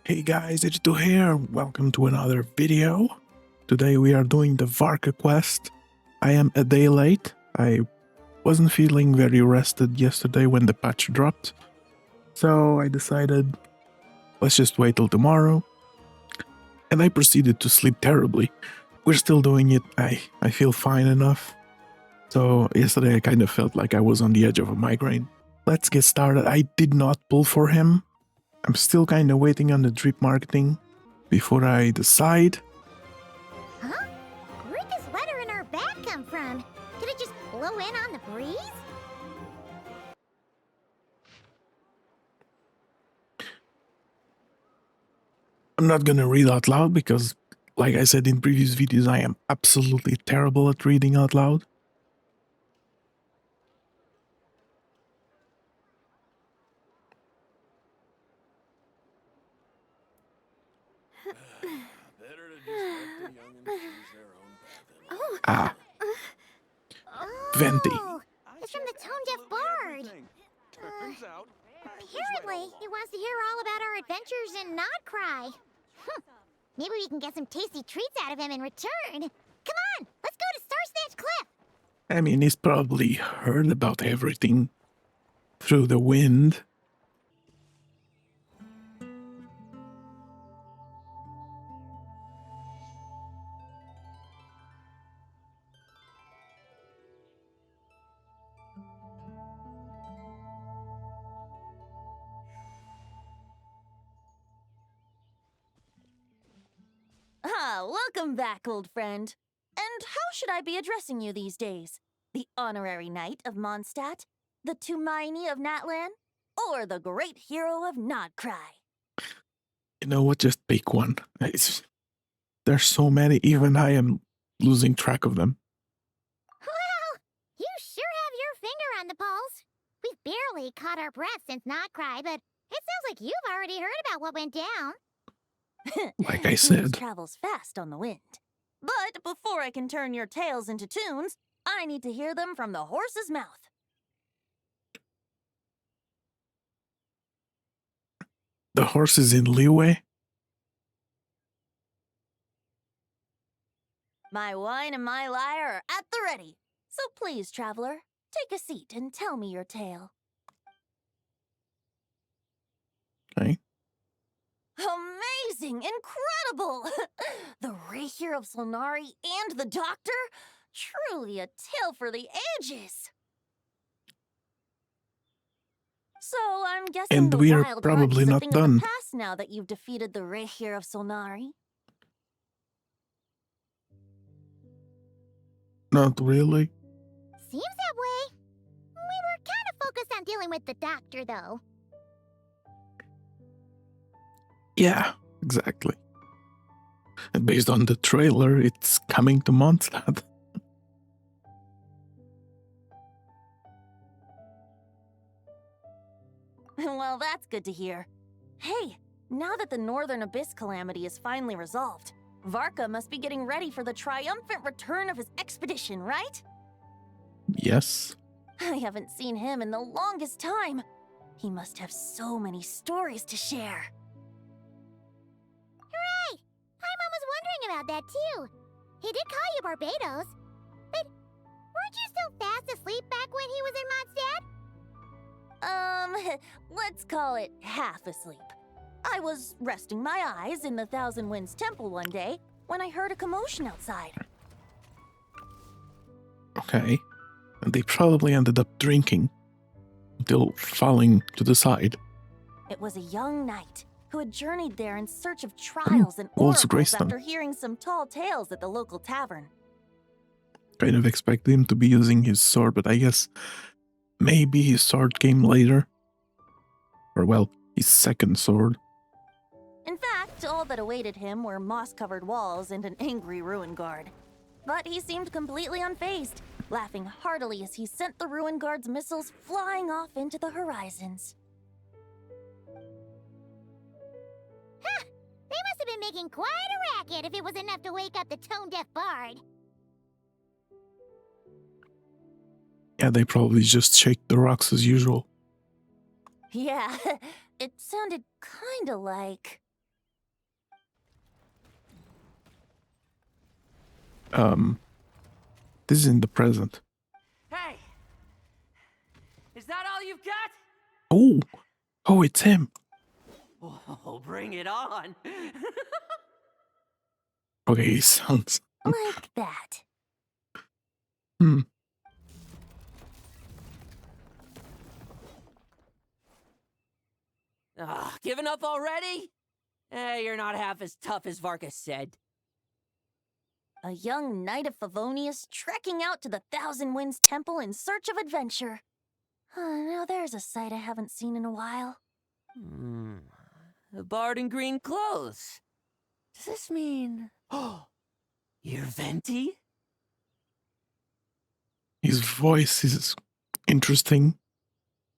Hey guys, it's Du here. Welcome to another video. Today we are doing the Varka quest. I am a day late. I wasn't feeling very rested yesterday when the patch dropped. So I decided, let's just wait till tomorrow. And I proceeded to sleep terribly. We're still doing it. I feel fine enough. So yesterday I kind of felt like I was on the edge of a migraine. Let's get started. I did not pull for him. I'm still kind of waiting on the drip marketing before I decide. Huh? Where'd this letter in our bag come from? Did it just blow in on the breeze? I'm not gonna read out loud because, like I said in previous videos, I am absolutely terrible at reading out loud. Ah, Venti. Oh, it's from the Tone Deaf Bard. Apparently, he wants to hear all about our adventures in Nodcry. Maybe we can get some tasty treats out of him in return. Come on, let's go to Starsnatch Cliff. I mean, he's probably heard about everything through the wind. Welcome back, old friend. And how should I be addressing you these days? The honorary knight of Mondstadt? The Tumaini of Natlan? Or the great hero of Nodcry? You know what? Just pick one. There's so many, even I am losing track of them. Well, you sure have your finger on the pulse. We've barely caught our breath since Nodcry, but it sounds like you've already heard about what went down. Like I News said. travels fast on the wind. But before I can turn your tales into tunes, I need to hear them from the horse's mouth. The horse is in leeway. My wine and my lyre are at the ready. So please, traveler, take a seat and tell me your tale. Okay. Amazing! Incredible! The Rahier of Solnari and the Doctor? Truly a tale for the ages! So I'm guessing And the we are wild probably hunt is a not thing done. of the past now that you've defeated the Rahier of Solnari. Not really. Seems that way. We were kind of focused on dealing with the Doctor, though. Yeah, exactly. And based on the trailer, it's coming to Mondstadt. Well, that's good to hear. Hey, now that the Northern Abyss calamity is finally resolved, Varka must be getting ready for the triumphant return of his expedition, right? Yes. I haven't seen him in the longest time. He must have so many stories to share. Hooray! Paimon was wondering about that, too. He did call you Barbados. But weren't you still fast asleep back when he was in Mondstadt? Let's call it half asleep. I was resting my eyes in the Thousand Winds Temple one day when I heard a commotion outside. Okay. And they probably ended up drinking until falling to the side. It was a young knight who had journeyed there in search of trials and Old oracles Greystone. after hearing some tall tales at the local tavern. Kind of expected him to be using his sword, but I guess maybe his sword came later. Or, well, his second sword. In fact, all that awaited him were moss-covered walls and an angry ruin guard. But he seemed completely unfazed, laughing heartily as he sent the ruin guard's missiles flying off into the horizons. Huh! They must have been making quite a racket if it was enough to wake up the tone-deaf bard. Yeah, they probably just shake the rocks as usual. Yeah, it sounded kinda like... This is in the present. Hey! Is that all you've got? Oh, it's him. Oh, bring it on! Okay, he sounds. Like that. Hmm. Giving up already? You're not half as tough as Varka said. A young knight of Favonius trekking out to the Thousand Winds Temple in search of adventure. Now there's a sight I haven't seen in a while. A bard in green clothes. Does this mean... Oh, you're Venti? His voice is interesting.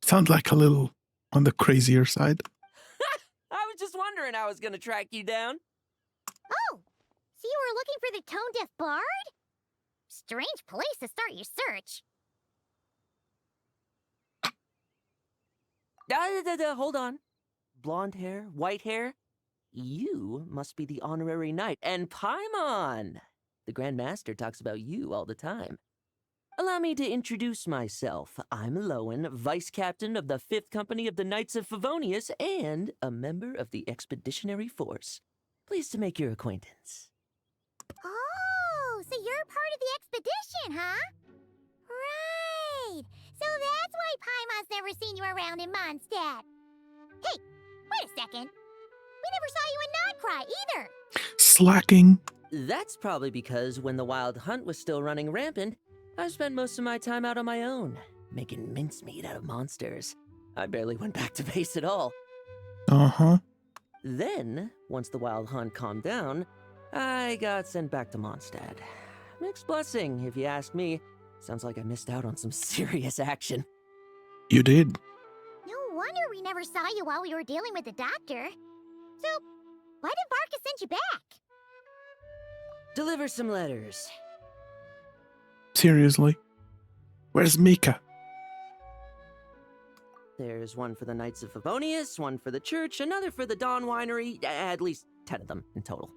Sounds like a little on the crazier side. I was just wondering how I was gonna track you down. Oh, so you were looking for the tone-deaf bard? Strange place to start your search. Hold on. Blonde hair, white hair. You must be the honorary knight. And Paimon! The Grand Master talks about you all the time. Allow me to introduce myself. I'm Lowen, Vice Captain of the 5th Company of the Knights of Favonius and a member of the Expeditionary Force. Pleased to make your acquaintance. Oh, so you're part of the expedition, huh? Right. So that's why Paimon's never seen you around in Mondstadt. Hey, wait a second. We never saw you in Nodcry either. Slacking. That's probably because when the Wild Hunt was still running rampant, I spent most of my time out on my own, making mincemeat out of monsters. I barely went back to base at all. Uh-huh. Then, once the Wild Hunt calmed down, I got sent back to Mondstadt. Mixed blessing, if you ask me. Sounds like I missed out on some serious action. You did. No wonder we never saw you while we were dealing with the doctor. So, why did Varka send you back? Deliver some letters. Seriously? Where's Mika? There's one for the Knights of Favonius, one for the church, another for the Dawn Winery, at least 10 of them in total.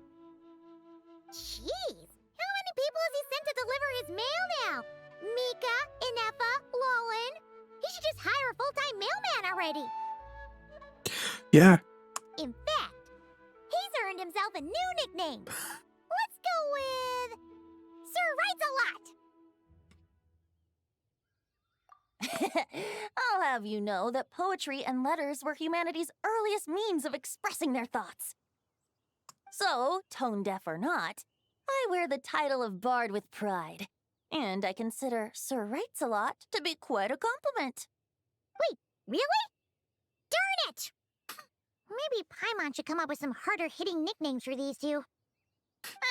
Jeez, how many people has he sent to deliver his mail now? Mika, Inefa, Lowen. He should just hire a full-time mailman already. Yeah. In fact, he's earned himself a new nickname. Let's go with Sir Writes-A-Lot. I'll have you know that poetry and letters were humanity's earliest means of expressing their thoughts. So, tone deaf or not, I wear the title of Bard with pride. And I consider Sir Writes-A-Lot to be quite a compliment. Wait, really? Darn it! Maybe Paimon should come up with some harder-hitting nicknames for these two.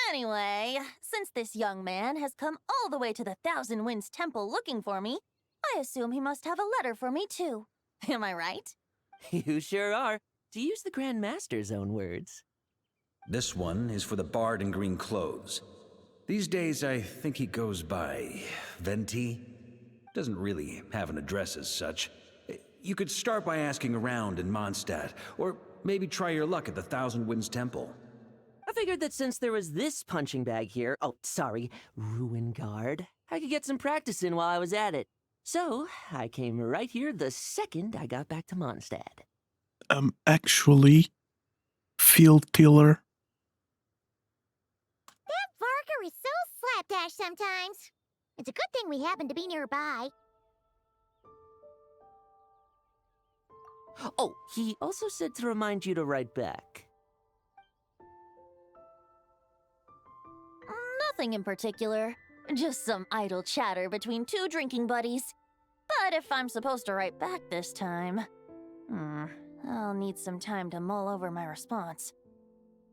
Anyway, since this young man has come all the way to the Thousand Winds Temple looking for me, I assume he must have a letter for me too. Am I right? You sure are, to use the Grand Master's own words. This one is for the bard in green clothes. These days, I think he goes by Venti. Doesn't really have an address as such. You could start by asking around in Mondstadt, or maybe try your luck at the Thousand Winds Temple. I figured that since there was this punching bag here, Ruin Guard, I could get some practice in while I was at it. So, I came right here the second I got back to Mondstadt. Actually, Field Tiller. That Varka is so slapdash sometimes. It's a good thing we happen to be nearby. Oh, he also said to remind you to write back. Nothing in particular. Just some idle chatter between two drinking buddies. But if I'm supposed to write back this time, I'll need some time to mull over my response.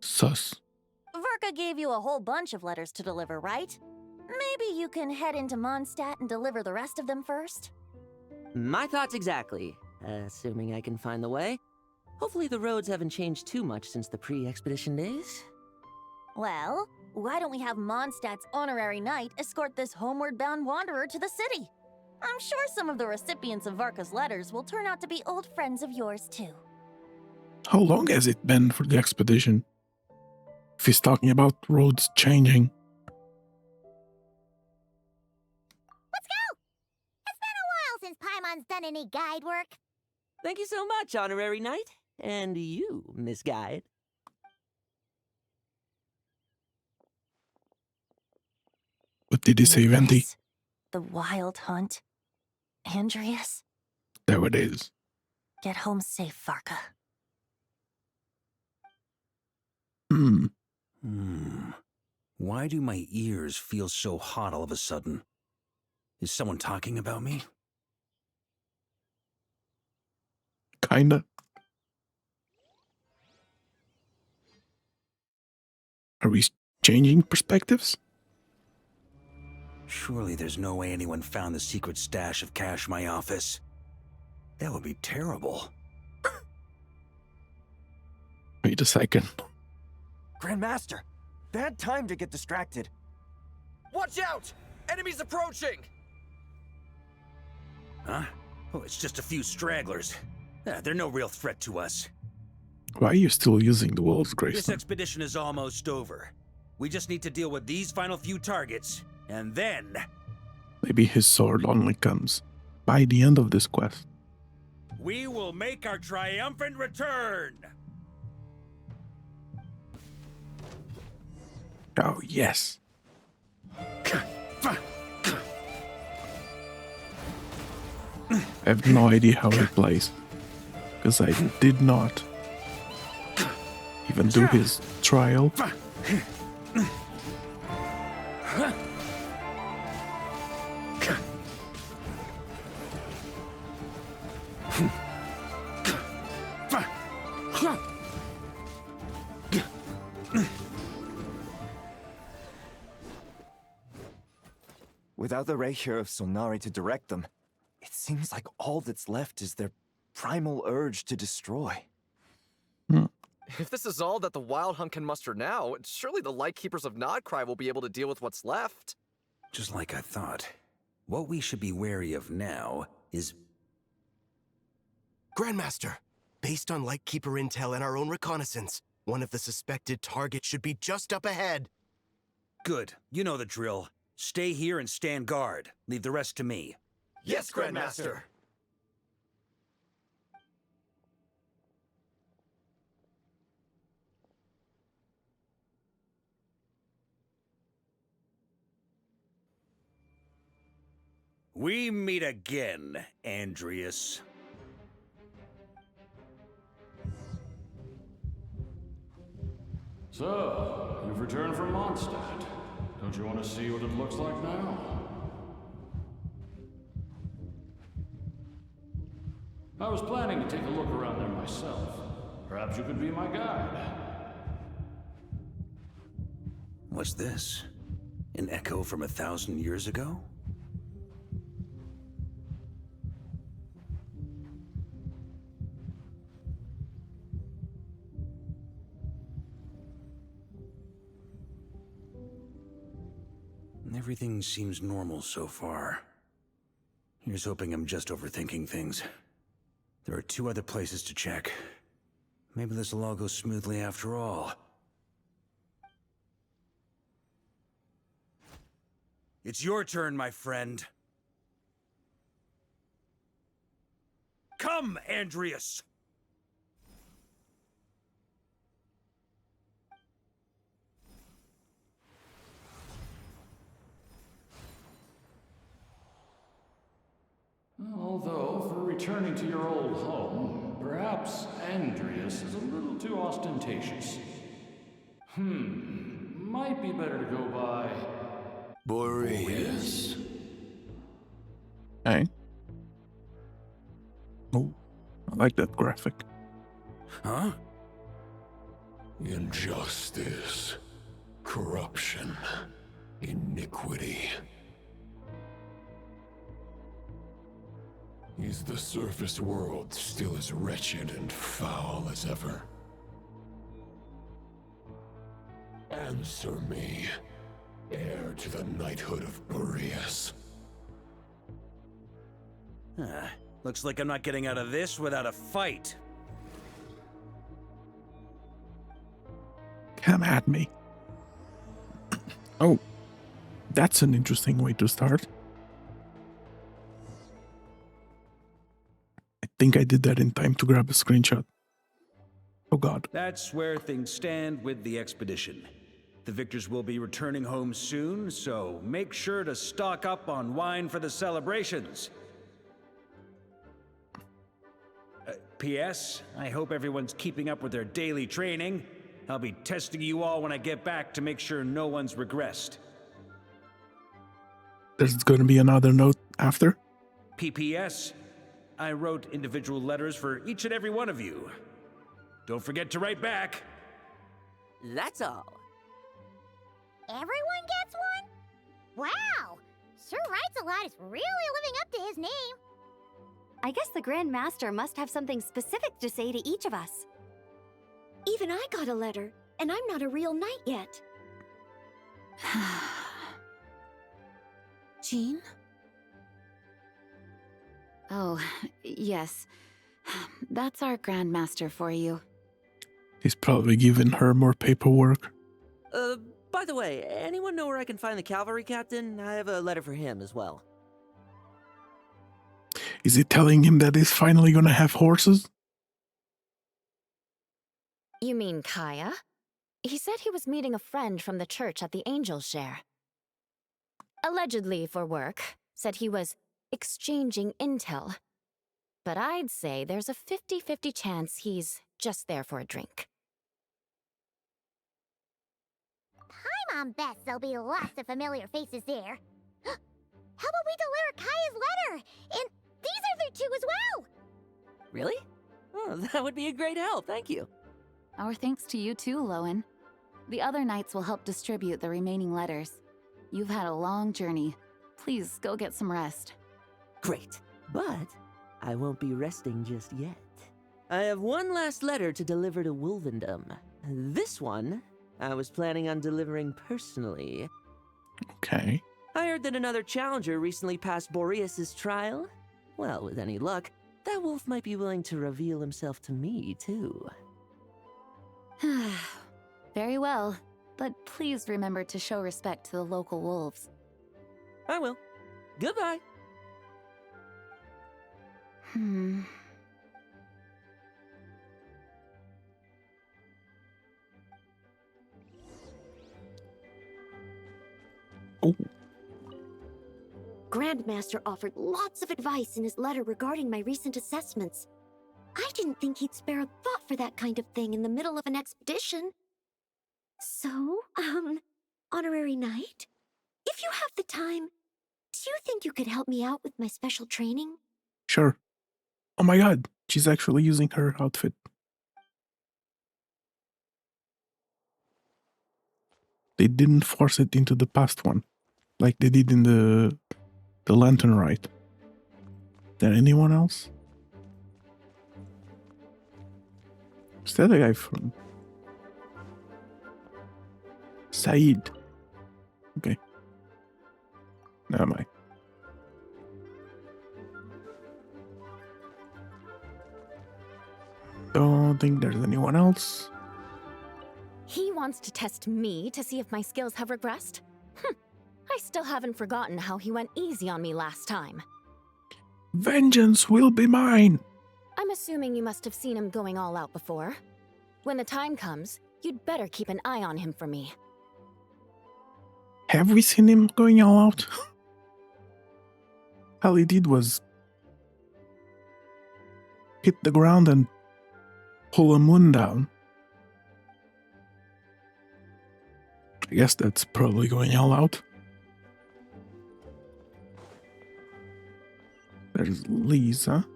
Sus. Varka gave you a whole bunch of letters to deliver, right? Maybe you can head into Mondstadt and deliver the rest of them first? My thoughts exactly, assuming I can find the way. Hopefully the roads haven't changed too much since the pre-expedition days. Well, why don't we have Mondstadt's honorary knight escort this homeward-bound wanderer to the city? I'm sure some of the recipients of Varka's letters will turn out to be old friends of yours, too. How long has it been for the expedition? If he's talking about roads changing. done any guide work? Thank you so much, Honorary Knight. And you, Miss Guide. What did he say, Venti? This? The wild hunt? Andreas? There it is. Get home safe, Varka. Hmm. Why do my ears feel so hot all of a sudden? Is someone talking about me? Kinda. Are we changing perspectives? Surely there's no way anyone found the secret stash of cash in my office. That would be terrible. Wait a second. Grandmaster, bad time to get distracted. Watch out! Enemies approaching! Huh? Oh, it's just a few stragglers. They're no real threat to us. Why are you still using the walls, This Grayson? expedition is almost over. We just need to deal with these final few targets, and then... Maybe his sword only comes by the end of this quest. we will make our triumphant return! Oh, yes. I have no idea how he plays, because I did not even do his trial. Without the Reikir of Solnari to direct them, it seems like all that's left is their primal urge to destroy. If this is all that the Wild Hunt can muster now, surely the Lightkeepers of Nodcry will be able to deal with what's left. Just like I thought. What we should be wary of now is... Grandmaster, based on Lightkeeper intel and our own reconnaissance, one of the suspected targets should be just up ahead. Good. You know the drill. Stay here and stand guard. Leave the rest to me. Yes, Grandmaster! We meet again, Andreas. So, you've returned from Mondstadt. Don't you want to see what it looks like now? I was planning to take a look around there myself. Perhaps you could be my guide. What's this? An echo from 1,000 years ago? Everything seems normal so far. Here's hoping I'm just overthinking things. There are 2 other places to check. Maybe this will all go smoothly after all. It's your turn, my friend. Come, Andreas! Although, for returning to your old home, perhaps Andreas is a little too ostentatious. Might be better to go by... Boreas. Hey. Oh, I like that graphic. Huh? Injustice. Corruption. Iniquity. Is the surface world still as wretched and foul as ever? Answer me, heir to the knighthood of Boreas. Looks like I'm not getting out of this without a fight. Come at me. Oh, that's an interesting way to start. think I did that in time to grab a screenshot. Oh god. That's where things stand with the expedition. The victors will be returning home soon, so make sure to stock up on wine for the celebrations. P.S. I hope everyone's keeping up with their daily training. I'll be testing you all when I get back to make sure no one's regressed. There's going to be another note after. P.P.S. I wrote individual letters for each and every one of you. Don't forget to write back. That's all. Everyone gets one? Wow! Sure writes a lot is really living up to his name. I guess the Grand Master must have something specific to say to each of us. Even I got a letter, and I'm not a real knight yet. Jean? Oh, yes. That's our Grand Master for you. He's probably giving her more paperwork. By the way, anyone know where I can find the cavalry captain? I have a letter for him as well. Is he telling him that he's finally gonna have horses? You mean Kaya? He said he was meeting a friend from the church at the Angel Share. Allegedly for work. Said he was exchanging intel. But I'd say there's a 50-50 chance he's just there for a drink. Paimon bets there'll be lots of familiar faces there. How about we deliver Kaya's letter? And these are there too as well! Really? Oh, that would be a great help, thank you. Our thanks to you too, Lowen. The other knights will help distribute the remaining letters. You've had a long journey. Please go get some rest. Great, but I won't be resting just yet. I have one last letter to deliver to Wolvendom. This one, I was planning on delivering personally. Okay. I heard that another challenger recently passed Boreas's trial. Well, with any luck, that wolf might be willing to reveal himself to me, too. Very well, but please remember to show respect to the local wolves. I will. Goodbye. Oh, Grandmaster offered lots of advice in his letter regarding my recent assessments. I didn't think he'd spare a thought for that kind of thing in the middle of an expedition. So, Honorary Knight? If you have the time, do you think you could help me out with my special training? sure. Oh my god, she's actually using her outfit. They didn't force it into the past one, like they did in the Lantern Rite. There anyone else? Is that a guy from Said? Okay. Never mind. Don't think there's anyone else. He wants to test me to see if my skills have regressed? I still haven't forgotten how he went easy on me last time. Vengeance will be mine! I'm assuming you must have seen him going all out before. When the time comes, you'd better keep an eye on him for me. Have we seen him going all out? All he did was hit the ground and pull a moon down. I guess that's probably going all out. There's Lisa.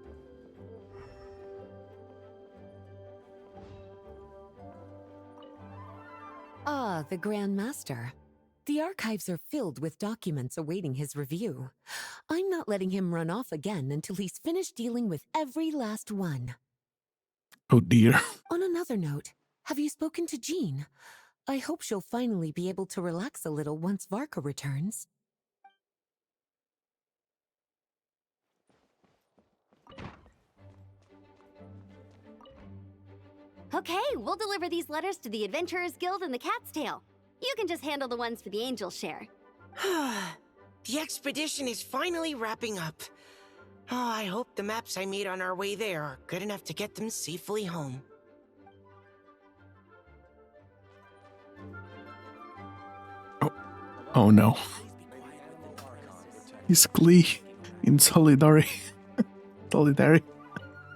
Ah, the Grand Master. The archives are filled with documents awaiting his review. I'm not letting him run off again until he's finished dealing with every last one. Oh dear. On another note, have you spoken to Jean? I hope she'll finally be able to relax a little once Varka returns. Okay, we'll deliver these letters to the Adventurers Guild and the Cat's Tail. You can just handle the ones for the Angel Share. The expedition is finally wrapping up. Oh, I hope the maps I made on our way there are good enough to get them safely home. Oh no. Is Glee in solidarity? Solidary?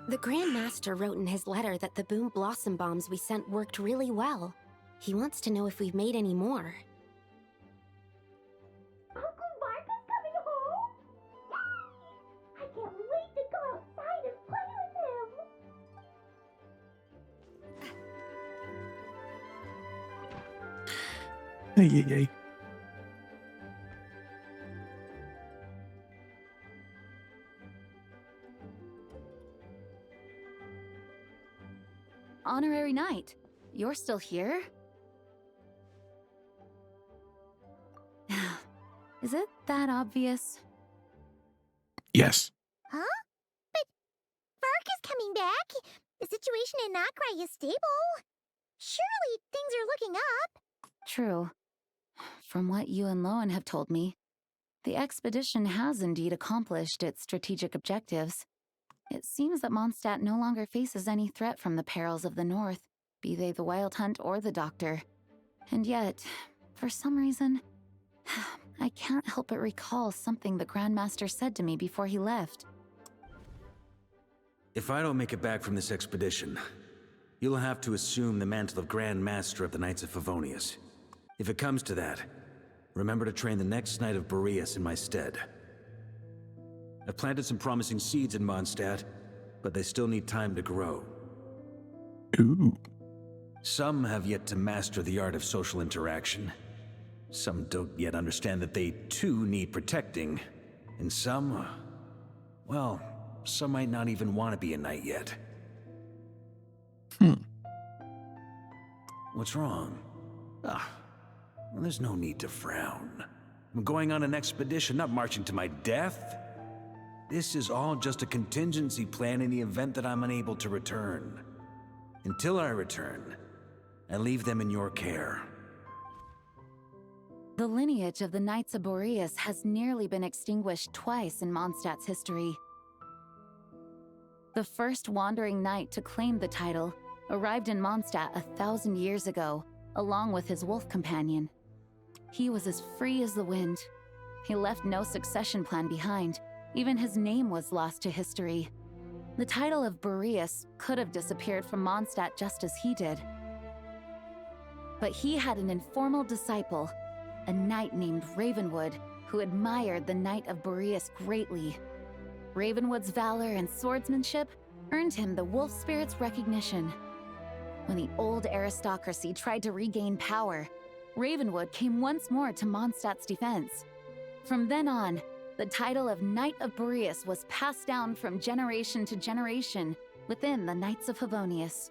The Grand Master wrote in his letter that the Boom Blossom bombs we sent worked really well. He wants to know if we've made any more. Uncle Varka's coming home? Yay! I can't wait to go outside and play with him. Hey, hey, hey. Honorary Knight, you're still here? Is it that obvious? Yes. Huh? But Varka's coming back. The situation in Nakrai is stable. Surely things are looking up. True. From what you and Lowen have told me, the expedition has indeed accomplished its strategic objectives. It seems that Mondstadt no longer faces any threat from the perils of the North, be they the Wild Hunt or the Doctor. And yet, for some reason, I can't help but recall something the Grandmaster said to me before he left. If I don't make it back from this expedition, you'll have to assume the mantle of Grand Master of the Knights of Favonius. If it comes to that, remember to train the next Knight of Boreas in my stead. I've planted some promising seeds in Mondstadt, but they still need time to grow. Ooh. Some have yet to master the art of social interaction. Some don't yet understand that they too need protecting. And some, well, some might not even want to be a knight yet. What's wrong? Well, there's no need to frown. I'm going on an expedition, not marching to my death. This is all just a contingency plan in the event that I'm unable to return. Until I return, I leave them in your care. The lineage of the Knights of Boreas has nearly been extinguished twice in Mondstadt's history. The first wandering knight to claim the title arrived in Mondstadt 1,000 years ago, along with his wolf companion. He was as free as the wind. He left no succession plan behind. Even his name was lost to history. The title of Boreas could have disappeared from Mondstadt just as he did. But he had an informal disciple, a knight named Ravenwood, who admired the Knight of Boreas greatly. Ravenwood's valor and swordsmanship earned him the wolf spirit's recognition. When the old aristocracy tried to regain power, Ravenwood came once more to Mondstadt's defense. From then on, the title of Knight of Boreas was passed down from generation to generation within the Knights of Favonius.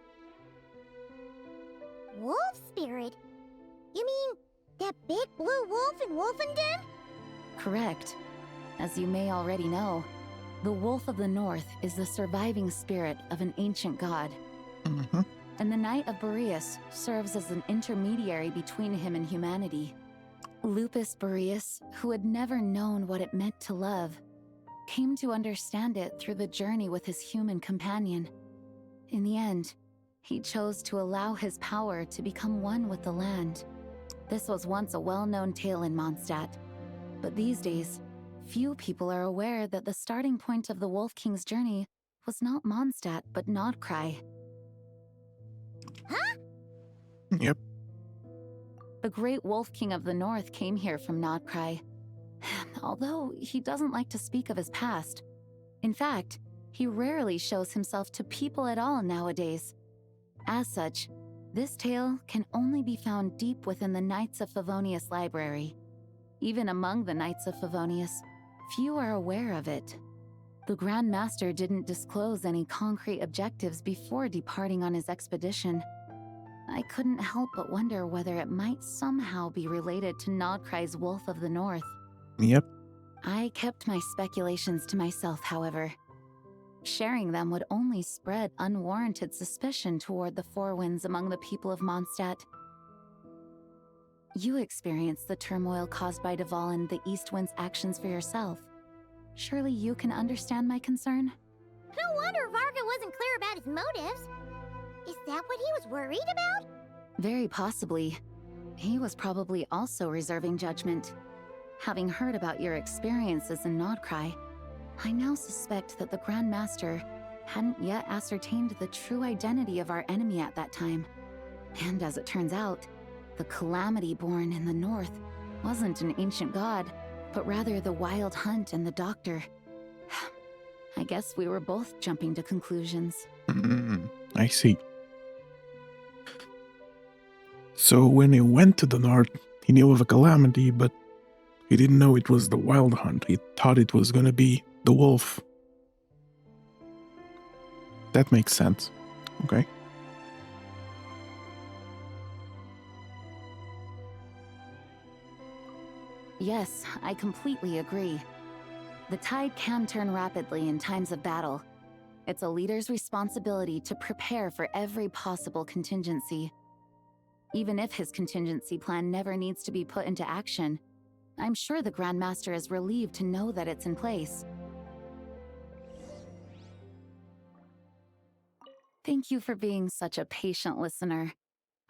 Wolf spirit? You mean that big blue wolf in Wolfenden? Correct. As you may already know, the Wolf of the North is the surviving spirit of an ancient god. And the Knight of Boreas serves as an intermediary between him and humanity. Lupus Boreas, who had never known what it meant to love, came to understand it through the journey with his human companion. In the end, he chose to allow his power to become one with the land. This was once a well-known tale in Mondstadt, but these days, few people are aware that the starting point of the Wolf King's journey was not Mondstadt, but Nodcry. Huh? Yep. The Great Wolf King of the North came here from Nodcry, although he doesn't like to speak of his past. In fact, he rarely shows himself to people at all nowadays. As such, this tale can only be found deep within the Knights of Favonius library. Even among the Knights of Favonius, few are aware of it. The Grand Master didn't disclose any concrete objectives before departing on his expedition. I couldn't help but wonder whether it might somehow be related to Nodcry's Wolf of the North. Yep. I kept my speculations to myself, however. Sharing them would only spread unwarranted suspicion toward the Four Winds among the people of Mondstadt. You experienced the turmoil caused by Duvall and the East Wind's actions for yourself. Surely you can understand my concern? No wonder Varka wasn't clear about his motives. Is that what he was worried about? Very possibly. He was probably also reserving judgment. Having heard about your experiences in Nodcry, I now suspect that the Grand Master hadn't yet ascertained the true identity of our enemy at that time. And as it turns out, the Calamity born in the north wasn't an ancient god, but rather the Wild Hunt and the Doctor. I guess we were both jumping to conclusions. I see. So when he went to the north, he knew of a calamity, but he didn't know it was the Wild Hunt. He thought it was gonna be the wolf. That makes sense. Okay. Yes, I completely agree. The tide can turn rapidly in times of battle. It's a leader's responsibility to prepare for every possible contingency. Even if his contingency plan never needs to be put into action, I'm sure the Grand Master is relieved to know that it's in place. Thank you for being such a patient listener.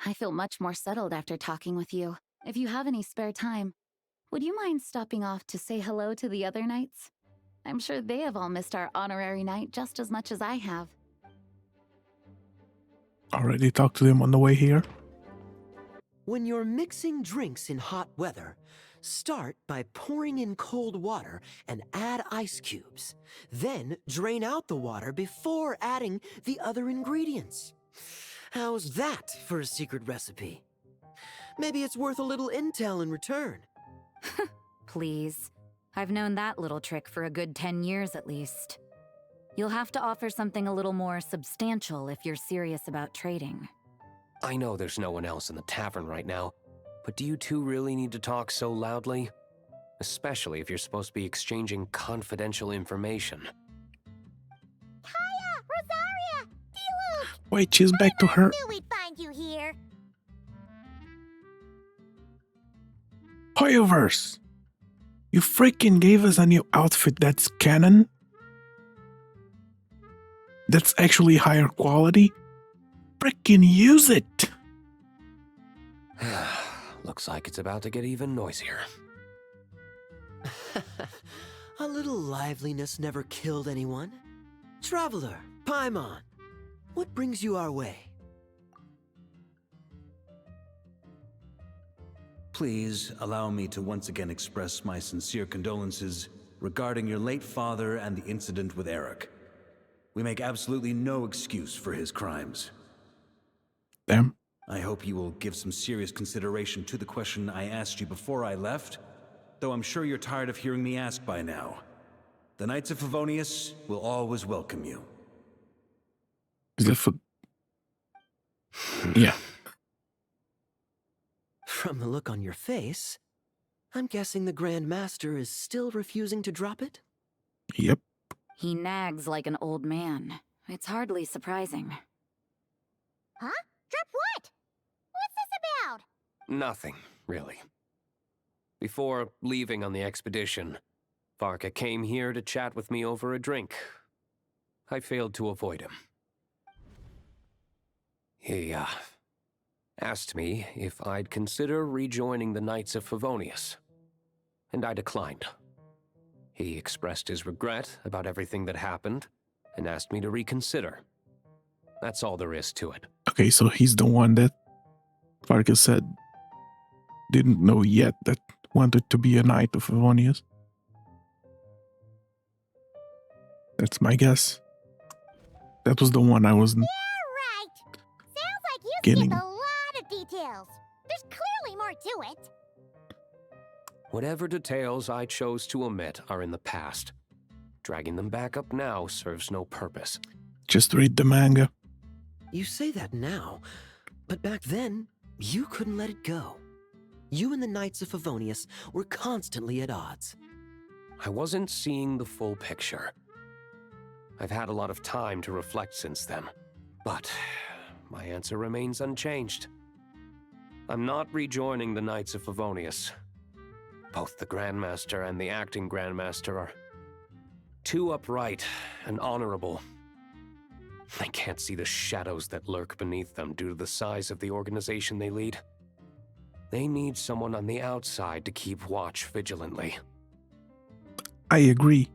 I feel much more settled after talking with you. If you have any spare time, would you mind stopping off to say hello to the other knights? I'm sure they have all missed our honorary knight just as much as I have. Already talked to them on the way here. When you're mixing drinks in hot weather, start by pouring in cold water and add ice cubes. Then drain out the water before adding the other ingredients. How's that for a secret recipe? Maybe it's worth a little intel in return. Please. I've known that little trick for a good 10 years at least. You'll have to offer something a little more substantial if you're serious about trading. I know there's no one else in the tavern right now, but do you two really need to talk so loudly? Especially if you're supposed to be exchanging confidential information. Kaya! Rosaria! D-Luke! Wait, she's back to her. I knew we'd find you here. Hoyoverse! You freaking gave us a new outfit that's canon? That's actually higher quality? Freaking use it! Looks like it's about to get even noisier. A little liveliness never killed anyone. Traveler, Paimon, what brings you our way? Please allow me to once again express my sincere condolences regarding your late father and the incident with Eric. We make absolutely no excuse for his crimes. Damn. I hope you will give some serious consideration to the question I asked you before I left, though I'm sure you're tired of hearing me ask by now. The Knights of Favonius will always welcome you. Is that for... Yeah. From the look on your face, I'm guessing the Grand Master is still refusing to drop it? Yep. He nags like an old man. It's hardly surprising. Huh? Drop what? What's this about? Nothing, really. Before leaving on the expedition, Varka came here to chat with me over a drink. I failed to avoid him. He, asked me if I'd consider rejoining the Knights of Favonius, and I declined. He expressed his regret about everything that happened, and asked me to reconsider. That's all there is to it. Okay, so he's the one that Varka said didn't know yet that wanted to be a Knight of Favonius. That's my guess. That was the one I wasn't... Yeah, right. Sounds like you Getting... skipped a lot of details. There's clearly more to it. Whatever details I chose to omit are in the past. Dragging them back up now serves no purpose. Just read the manga. You say that now, but back then, you couldn't let it go. You and the Knights of Favonius were constantly at odds. I wasn't seeing the full picture. I've had a lot of time to reflect since then, but my answer remains unchanged. I'm not rejoining the Knights of Favonius. Both the Grandmaster and the acting Grandmaster are Too upright and honorable. I can't see the shadows that lurk beneath them due to the size of the organization they lead. They need someone on the outside to keep watch vigilantly. I agree.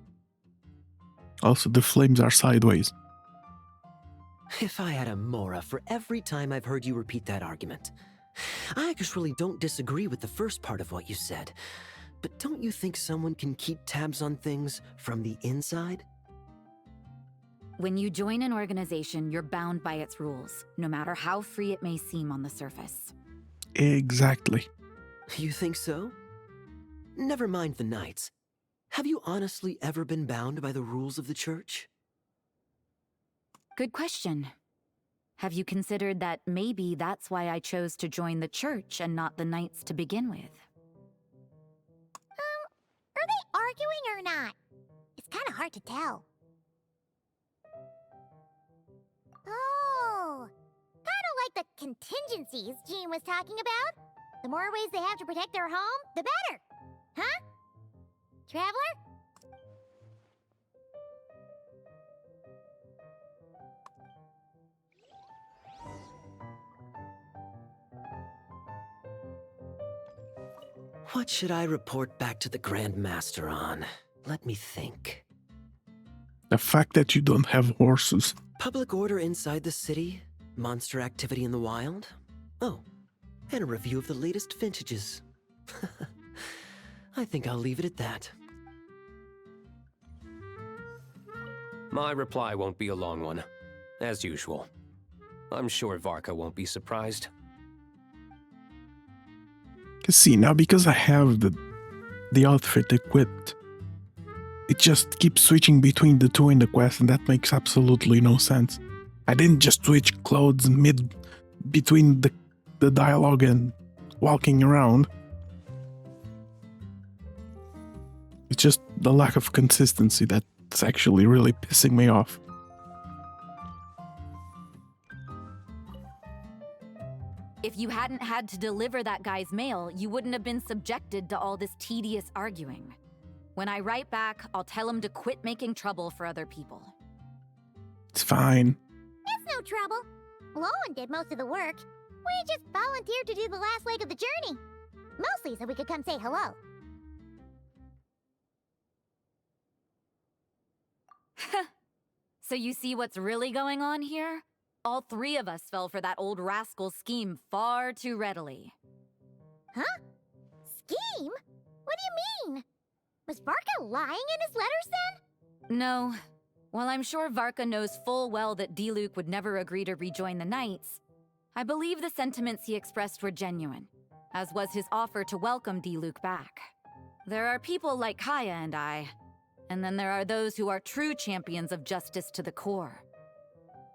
Also, the flames are sideways. If I had a Mora for every time I've heard you repeat that argument. I actually don't disagree with the first part of what you said, but don't you think someone can keep tabs on things from the inside? When you join an organization, you're bound by its rules, no matter how free it may seem on the surface. Exactly. You think so? Never mind the Knights. Have you honestly ever been bound by the rules of the Church? Good question. Have you considered that maybe that's why I chose to join the Church and not the Knights to begin with? Are they arguing or not? It's kind of hard to tell. Oh, kind of like the contingencies Jean was talking about. The more ways they have to protect their home, the better. Huh? Traveler? What should I report back to the Grand Master on? Let me think. The fact that you don't have horses. Public order inside the city, monster activity in the wild. Oh, and a review of the latest vintages. I think I'll leave it at that. My reply won't be a long one, as usual. I'm sure Varka won't be surprised. See, now because I have the outfit equipped, it just keeps switching between the two in the quest, and that makes absolutely no sense. I didn't just switch clothes between the dialogue and walking around. It's just the lack of consistency that's actually really pissing me off. If you hadn't had to deliver that guy's mail, you wouldn't have been subjected to all this tedious arguing. When I write back, I'll tell him to quit making trouble for other people. It's fine. It's no trouble. Lowen did most of the work. We just volunteered to do the last leg of the journey. Mostly so we could come say hello. So you see what's really going on here? All three of us fell for that old rascal's scheme far too readily. Huh? Scheme? What do you mean? Was Varka lying in his letters then? No. While I'm sure Varka knows full well that Diluc would never agree to rejoin the Knights, I believe the sentiments he expressed were genuine, as was his offer to welcome Diluc back. There are people like Kaya and I, and then there are those who are true champions of justice to the core.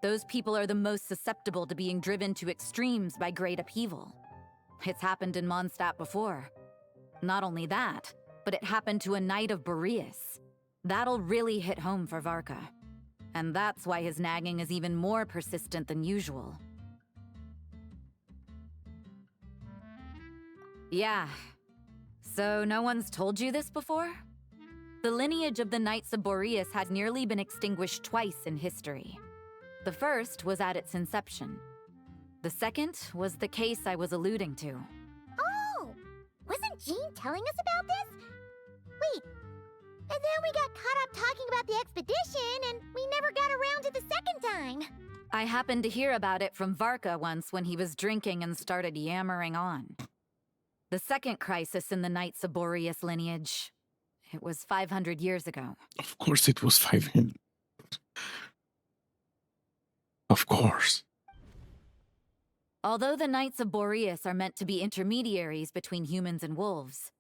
Those people are the most susceptible to being driven to extremes by great upheaval. It's happened in Mondstadt before. Not only that, but it happened to a Knight of Boreas. That'll really hit home for Varka. And that's why his nagging is even more persistent than usual. Yeah. So no one's told you this before? The lineage of the Knights of Boreas had nearly been extinguished twice in history. The first was at its inception. The second was the case I was alluding to. Oh! Wasn't Jean telling us about this? Wait, and then we got caught up talking about the expedition, and we never got around to the second time. I happened to hear about it from Varka once when he was drinking and started yammering on. The second crisis in the Knights of Boreas lineage. It was 500 years ago. Of course it was 500. Of course. Although the Knights of Boreas are meant to be intermediaries between humans and wolves,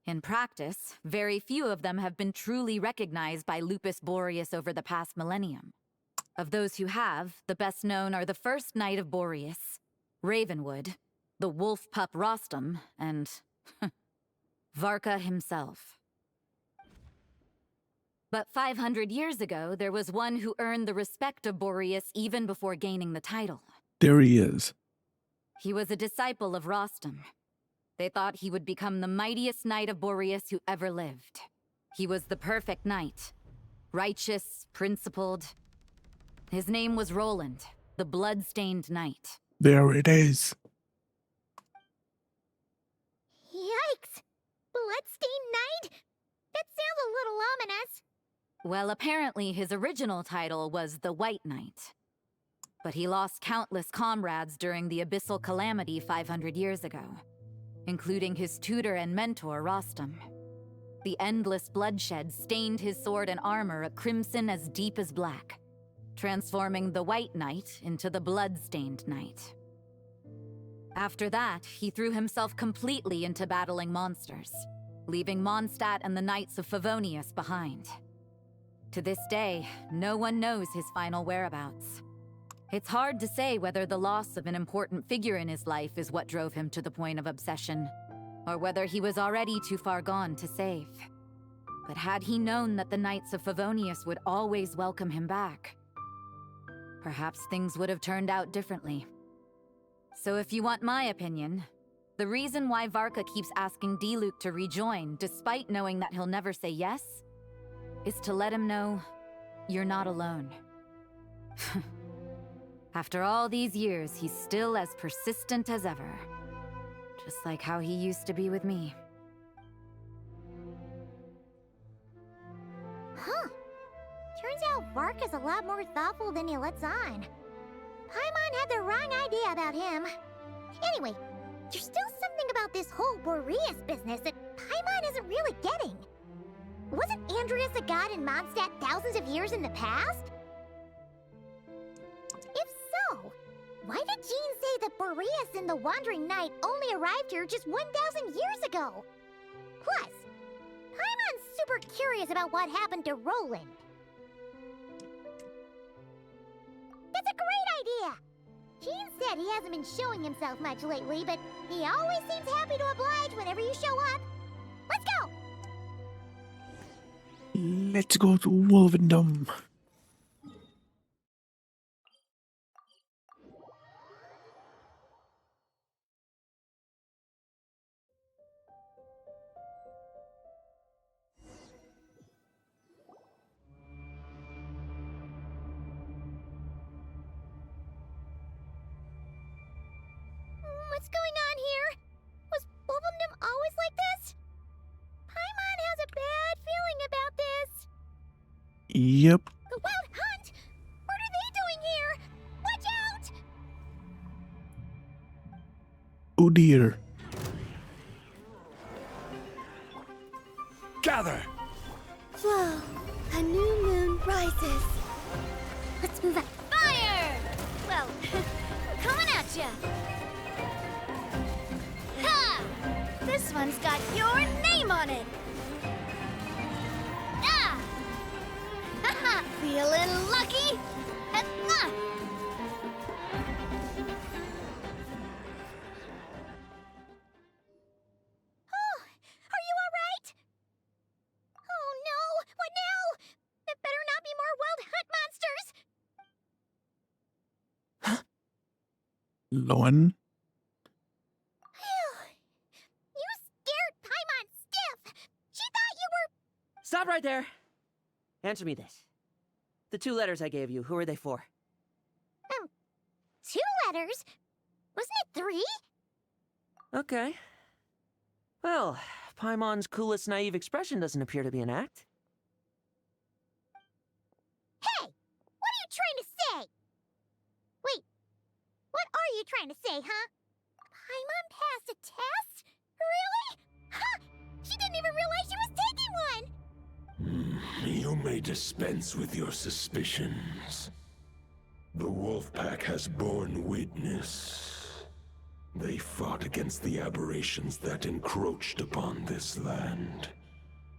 in practice, very few of them have been truly recognized by Lupus Boreas over the past millennium. Of those who have, the best known are the first Knight of Boreas, Ravenwood, the wolf pup Rostam, and Varka himself. But 500 years ago, there was one who earned the respect of Boreas even before gaining the title. There he is. He was a disciple of Rostam. They thought he would become the mightiest Knight of Boreas who ever lived. He was the perfect knight. Righteous, principled. His name was Roland, the blood-stained knight. There it is. Yikes! Bloodstained Knight? That sounds a little ominous. Well, apparently his original title was the White Knight. But he lost countless comrades during the Abyssal Calamity 500 years ago, including his tutor and mentor, Rostam. The endless bloodshed stained his sword and armor a crimson as deep as black, transforming the White Knight into the Blood-Stained Knight. After that, he threw himself completely into battling monsters, leaving Mondstadt and the Knights of Favonius behind. To this day, no one knows his final whereabouts. It's hard to say whether the loss of an important figure in his life is what drove him to the point of obsession, or whether he was already too far gone to save. But had he known that the Knights of Favonius would always welcome him back, perhaps things would have turned out differently. So if you want my opinion, the reason why Varka keeps asking Diluc to rejoin, despite knowing that he'll never say yes, is to let him know you're not alone. After all these years, he's still as persistent as ever. Just like how he used to be with me. Huh. Turns out Varka's a lot more thoughtful than he lets on. Paimon had the wrong idea about him. Anyway, there's still something about this whole Boreas business that Paimon isn't really getting. Wasn't Andreas a god in Mondstadt thousands of years in the past? If so, why did Jean say that Boreas and the Wandering Knight only arrived here just 1,000 years ago? Plus, Paimon's super curious about what happened to Roland. That's a great idea! Jean said he hasn't been showing himself much lately, but he always seems happy to oblige whenever you show up. Let's go! Let's go to Wolvendom. What's going on here? Was Wolvendom always like this? Paimon has a bad feeling about this. Yep. The Wild Hunt? What are they doing here? Watch out! Oh dear. Gather! Flow, a new moon rises. Let's move up. Fire! Well, coming at ya. Ha! This one's got your name on it. Ah! Haha! Feeling lucky? Ha-ha! Oh, are you all right? Oh no! What now? There better not be more Wild Hunt monsters! Loan. You scared Paimon stiff! She thought you were... Stop right there! Answer me this. The 2 letters I gave you, who are they for? 2 letters? Wasn't it 3? Okay. Well, Paimon's coolest naive expression doesn't appear to be an act. Hey! What are you trying to say? Wait, what are you trying to say, huh? Paimon passed a test? Really? Huh! She didn't even realize she was taking one! You may dispense with your suspicions. The Wolfpack has borne witness. They fought against the aberrations that encroached upon this land.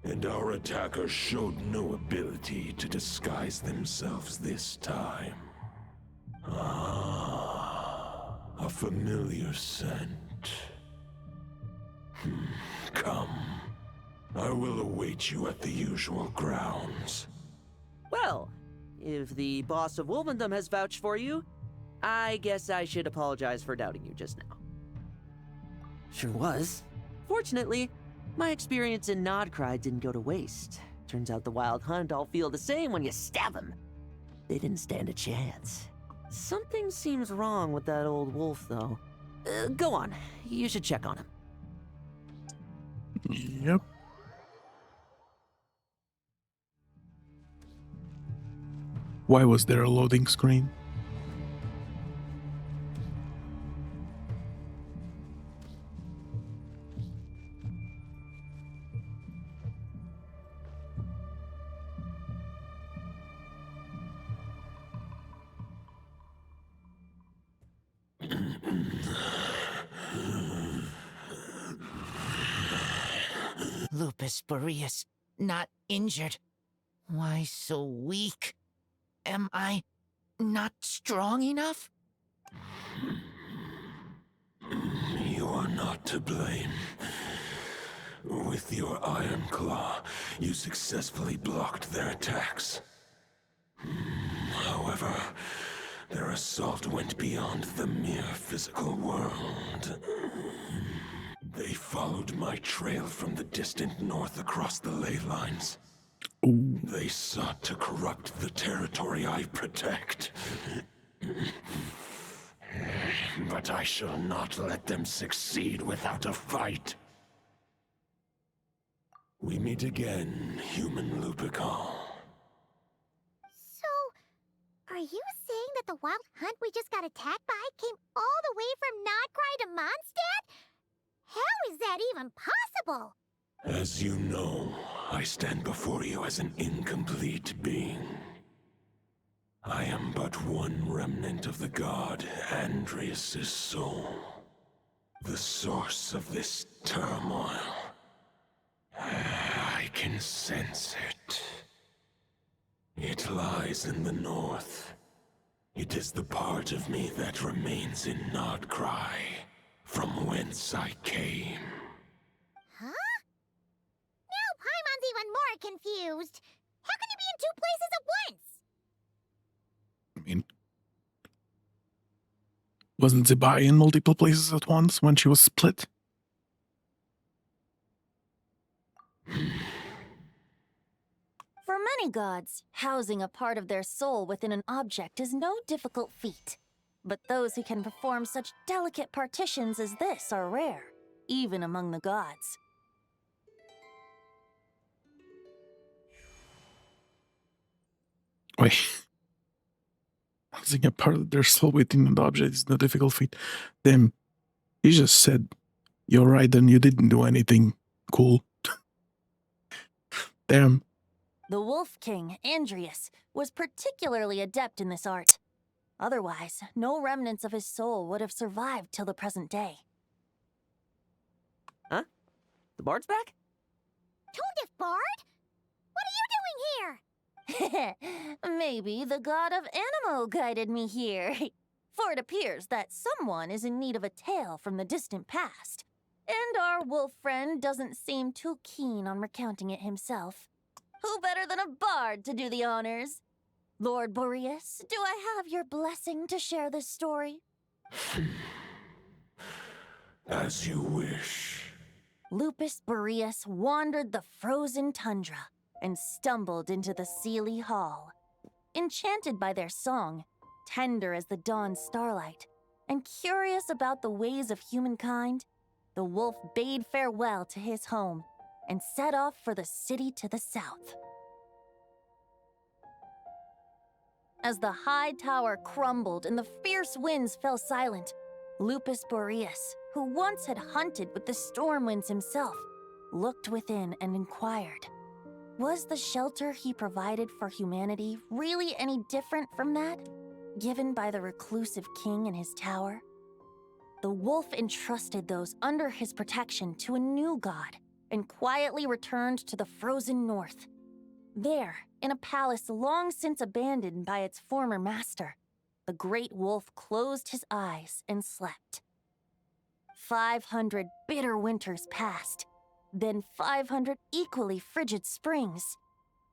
And our attackers showed no ability to disguise themselves this time. Ah, a familiar scent. Come. I will await you at the usual grounds. Well, if the boss of Wolvendom has vouched for you, I guess I should apologize for doubting you just now. Sure was. Fortunately, my experience in Nodcry didn't go to waste. Turns out the Wild Hunt all feel the same when you stab them. They didn't stand a chance. Something seems wrong with that old wolf, though. Go on. You should check on him. Yep. Why was there a loading screen? Lupus Boreas, not injured. Why so weak? Am I not strong enough? You are not to blame. With your Iron Claw, you successfully blocked their attacks. However, their assault went beyond the mere physical world. They followed my trail from the distant north across the ley lines. Ooh. They sought to corrupt the territory I protect. But I shall not let them succeed without a fight. We meet again, human Lupical. So, are you saying that the Wild Hunt we just got attacked by came all the way from Nodcry to Mondstadt? How is that even possible? As you know, I stand before you as an incomplete being. I am but one remnant of the god Andrias' soul. The source of this turmoil. I can sense it. It lies in the north. It is the part of me that remains in Nodcry, from whence I came. Huh? Now Paimon's even more confused. How can you be in two places at once? I mean, wasn't Zibai in multiple places at once when she was split? For many gods, housing a part of their soul within an object is no difficult feat. But those who can perform such delicate partitions as this are rare, even among the gods. Wait. Housing a part of their soul within an object is no difficult feat. Damn. He just said, you're right, and you didn't do anything cool. Damn. The Wolf King, Andrias, was particularly adept in this art. Otherwise, no remnants of his soul would have survived till the present day. Huh? The bard's back? Toadif Bard? What are you doing here? Maybe the god of Animo guided me here. For it appears that someone is in need of a tale from the distant past. And our wolf friend doesn't seem too keen on recounting it himself. Who better than a bard to do the honors? Lord Boreas, do I have your blessing to share this story? As you wish. Lupus Boreas wandered the frozen tundra and stumbled into the Seelie Hall. Enchanted by their song, tender as the dawn starlight, and curious about the ways of humankind, the wolf bade farewell to his home and set off for the city to the south. As the high tower crumbled and the fierce winds fell silent, Lupus Boreas, who once had hunted with the storm winds himself, looked within and inquired, was the shelter he provided for humanity really any different from that given by the reclusive king in his tower? The wolf entrusted those under his protection to a new god and quietly returned to the frozen north. There, in a palace long since abandoned by its former master, the great wolf closed his eyes and slept. 500 bitter winters passed, then 500 equally frigid springs.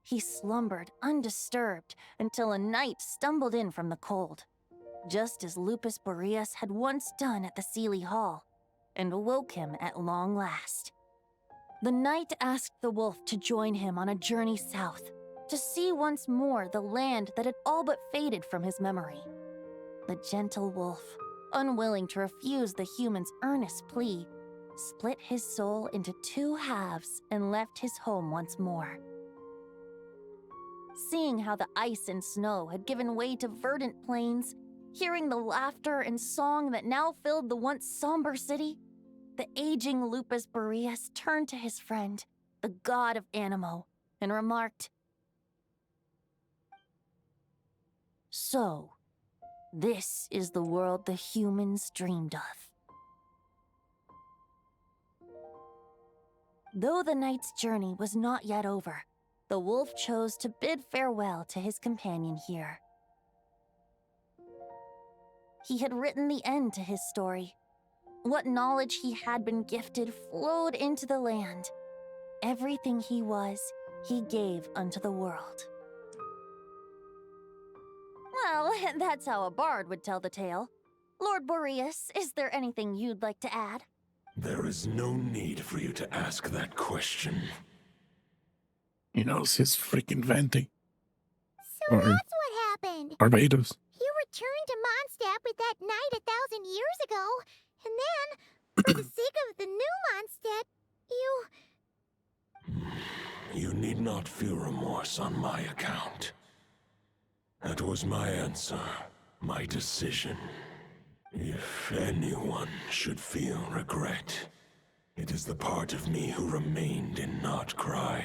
He slumbered undisturbed until a night stumbled in from the cold, just as Lupus Boreas had once done at the Seelie Hall, and awoke him at long last. The knight asked the wolf to join him on a journey south, to see once more the land that had all but faded from his memory. The gentle wolf, unwilling to refuse the human's earnest plea, split his soul into two halves and left his home once more. Seeing how the ice and snow had given way to verdant plains, hearing the laughter and song that now filled the once somber city, the aging Lupus Boreas turned to his friend, the god of Animo, and remarked, "So, this is the world the humans dreamed of." Though the knight's journey was not yet over, the wolf chose to bid farewell to his companion here. He had written the end to his story. What knowledge he had been gifted flowed into the land. Everything he was, he gave unto the world. Well, that's how a bard would tell the tale. Lord Boreas, is there anything you'd like to add? There is no need for you to ask that question. He knows his freaking Venti. So that's what happened. Barbados. You returned to Mondstadt with that knight 1,000 years ago, and then, for the sake of the new Mondstadt, You need not feel remorse on my account. That was my answer, my decision. If anyone should feel regret, it is the part of me who remained in Notcry.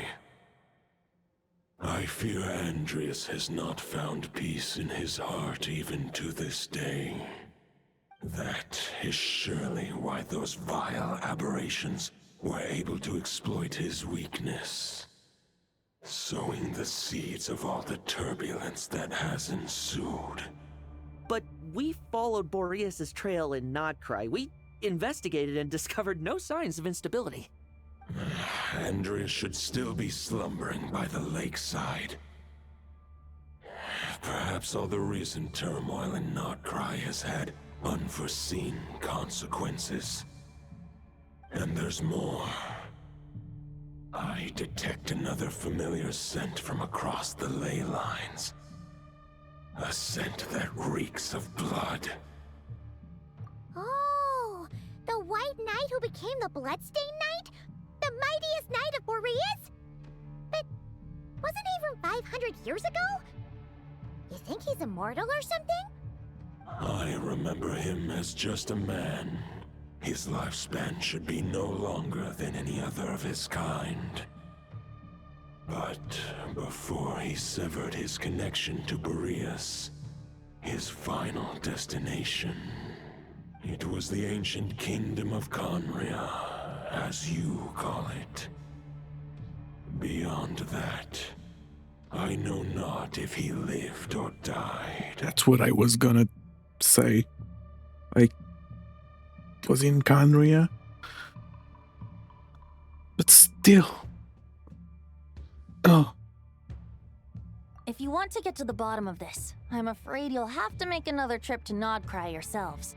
I fear Andreas has not found peace in his heart even to this day. That is surely why those vile aberrations were able to exploit his weakness, sowing the seeds of all the turbulence that has ensued. But we followed Boreas' trail in Notcry. We investigated and discovered no signs of instability. Andreas should still be slumbering by the lakeside. Perhaps all the recent turmoil in Notcry has had unforeseen consequences. And there's more. I detect another familiar scent from across the ley lines. A scent that reeks of blood. Oh, the White Knight who became the Bloodstained Knight? The mightiest knight of Boreas? But wasn't he from 500 years ago? You think he's immortal or something? I remember him as just a man. His lifespan should be no longer than any other of his kind. But before he severed his connection to Boreas, his final destination, it was the ancient kingdom of Conria, as you call it. Beyond that, I know not if he lived or died. That's what I was gonna say. Like, was in Conria, but still. Oh. If you want to get to the bottom of this, I'm afraid you'll have to make another trip to Nodcry yourselves.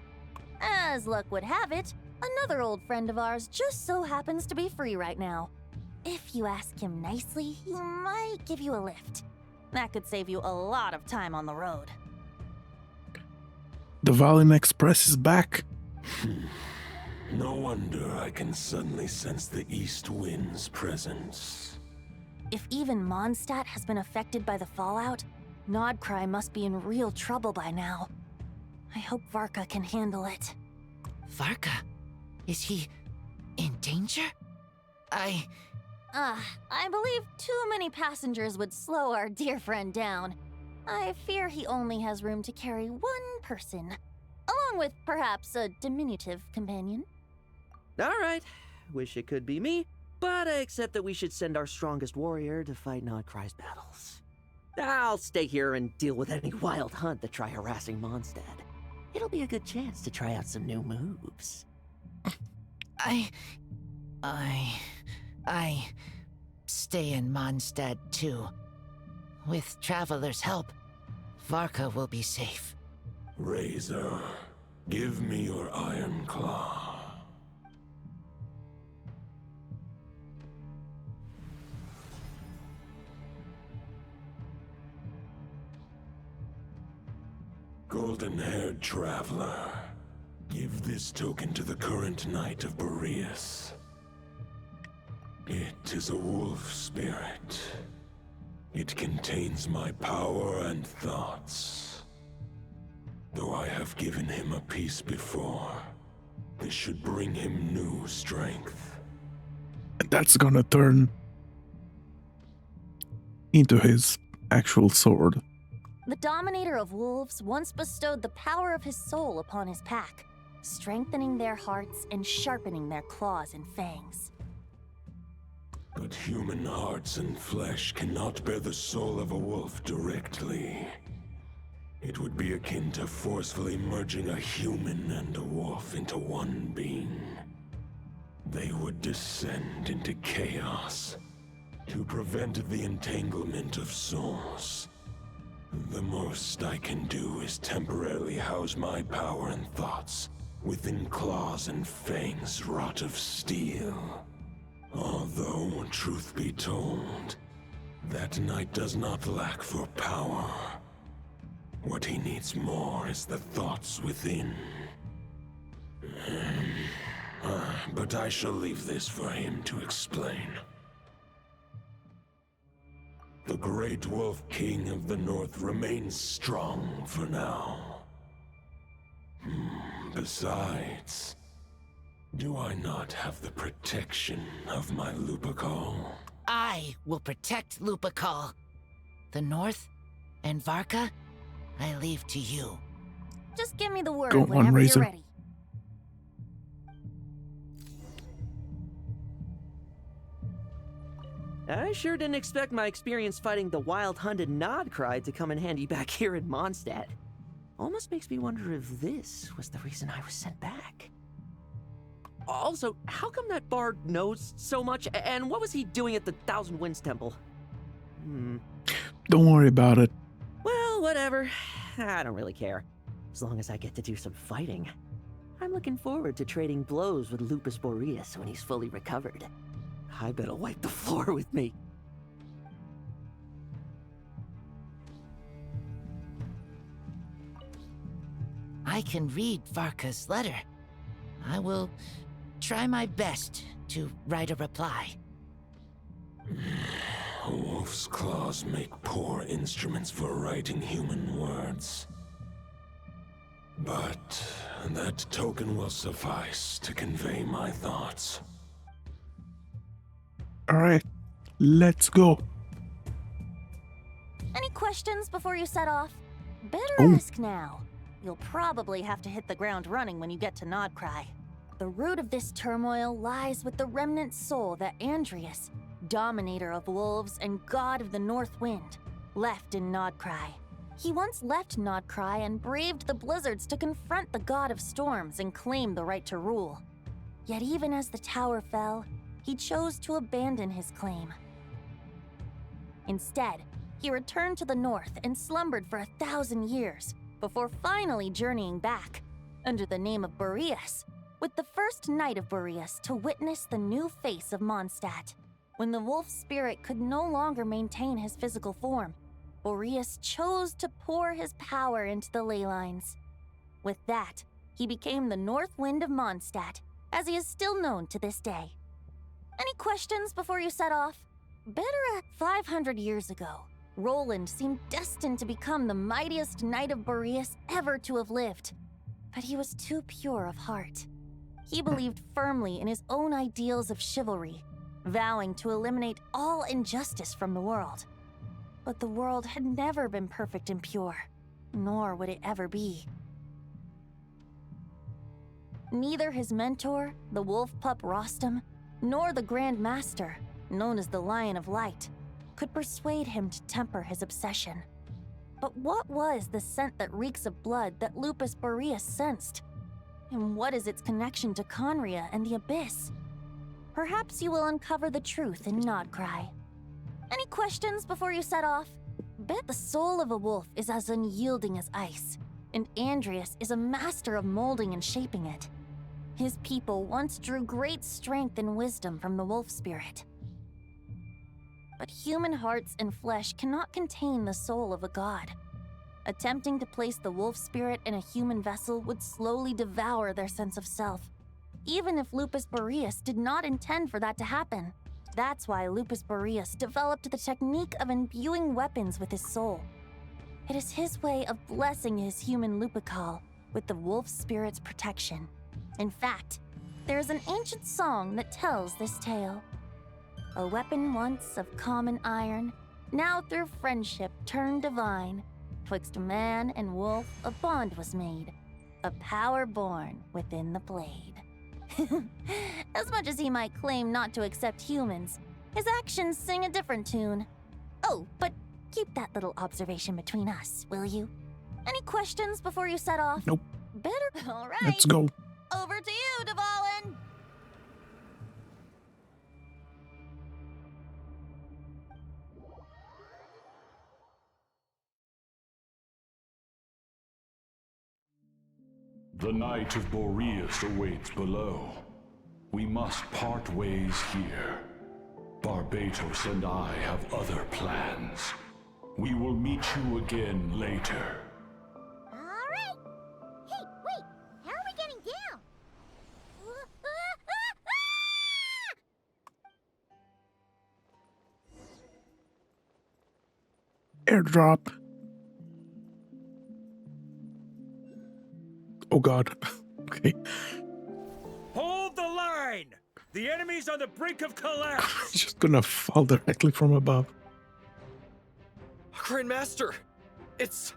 As luck would have it, another old friend of ours just so happens to be free right now. If you ask him nicely, he might give you a lift. That could save you a lot of time on the road. The Valin Express is back. No wonder I can suddenly sense the east wind's presence. If even Mondstadt has been affected by the fallout, Nodcry must be in real trouble by now. I hope Varka can handle it. Varka? Is he in danger? I believe too many passengers would slow our dear friend down. I fear he only has room to carry one person, along with perhaps a diminutive companion. All right. Wish it could be me, but I accept that we should send our strongest warrior to fight Nodcry's battles. I'll stay here and deal with any wild hunt that try harassing Mondstadt. It'll be a good chance to try out some new moves. I stay in Mondstadt too. With Traveler's help, Varka will be safe. Razor, give me your iron claw. golden-haired traveler. Give this token to the current knight of Boreas. It is a wolf spirit. It contains my power and thoughts. Though I have given him a piece before, this should bring him new strength. And that's gonna turn into his actual sword. The Dominator of Wolves once bestowed the power of his soul upon his pack, strengthening their hearts and sharpening their claws and fangs. But human hearts and flesh cannot bear the soul of a wolf directly. It would be akin to forcefully merging a human and a wolf into one being. They would descend into chaos to prevent the entanglement of souls. The most I can do is temporarily house my power and thoughts within claws and fangs wrought of steel. Although, truth be told, that knight does not lack for power. What he needs more is the thoughts within. But I shall leave this for him to explain. The Great Wolf King of the North remains strong for now. Besides, do I not have the protection of my Lupercal? I will protect Lupercal. The North and Varka, I leave to you. Just give me the word Go on, whenever Razor. you're ready. I sure didn't expect my experience fighting the wild-hunted Nodcry to come in handy back here in Mondstadt. Almost makes me wonder if this was the reason I was sent back. Also, how come that bard knows so much, and what was he doing at the Thousand Winds Temple? Don't worry about it. Well, whatever. I don't really care. As long as I get to do some fighting. I'm looking forward to trading blows with Lupus Boreas when he's fully recovered. I bet he'll wipe the floor with me. I can read Varka's letter. I will try my best to write a reply. A wolf's claws make poor instruments for writing human words. But that token will suffice to convey my thoughts. Alright, let's go. Any questions before you set off? Better Oh. ask now. You'll probably have to hit the ground running when you get to Nodcry. The root of this turmoil lies with the remnant soul that Andrius, Dominator of Wolves and God of the North Wind, left in Nodcry. He once left Nodcry and braved the blizzards to confront the God of Storms and claim the right to rule. Yet even as the tower fell, he chose to abandon his claim. Instead, he returned to the north and slumbered for 1,000 years, before finally journeying back, under the name of Boreas, with the first Knight of Boreas to witness the new face of Mondstadt. When the wolf spirit could no longer maintain his physical form, Boreas chose to pour his power into the ley lines. With that, he became the North Wind of Mondstadt, as he is still known to this day. Any questions before you set off? Better at 500 years ago, Roland seemed destined to become the mightiest Knight of Boreas ever to have lived. But he was too pure of heart. He believed firmly in his own ideals of chivalry, vowing to eliminate all injustice from the world. But the world had never been perfect and pure, nor would it ever be. Neither his mentor, the wolf pup Rostam, nor the Grand Master, known as the Lion of Light, could persuade him to temper his obsession. But what was the scent that reeks of blood that Lupus Boreas sensed? And what is its connection to Conria and the Abyss? Perhaps you will uncover the truth in Nodcry. Any questions before you set off? Bet the soul of a wolf is as unyielding as ice, and Andrius is a master of molding and shaping it. His people once drew great strength and wisdom from the wolf spirit. But human hearts and flesh cannot contain the soul of a god. Attempting to place the wolf spirit in a human vessel would slowly devour their sense of self, even if Lupus Boreas did not intend for that to happen. That's why Lupus Boreas developed the technique of imbuing weapons with his soul. It is his way of blessing his human Lupical with the wolf spirit's protection. In fact, there is an ancient song that tells this tale. A weapon once of common iron, now through friendship turned divine. Twixt man and wolf a bond was made, a power born within the blade. As much as he might claim not to accept humans, his actions sing a different tune. Oh, but keep that little observation between us, will you? Any questions before you set off? Nope. Better. All right. Let's go. Over to you, Dvalin. The Knight of Boreas awaits below. We must part ways here. Barbatos and I have other plans. We will meet you again later. Alright! Hey, wait! How are we getting down? Airdrop. Oh god. Okay. Hold the line! The enemy's on the brink of collapse! It's just gonna fall directly from above. Grandmaster! It's...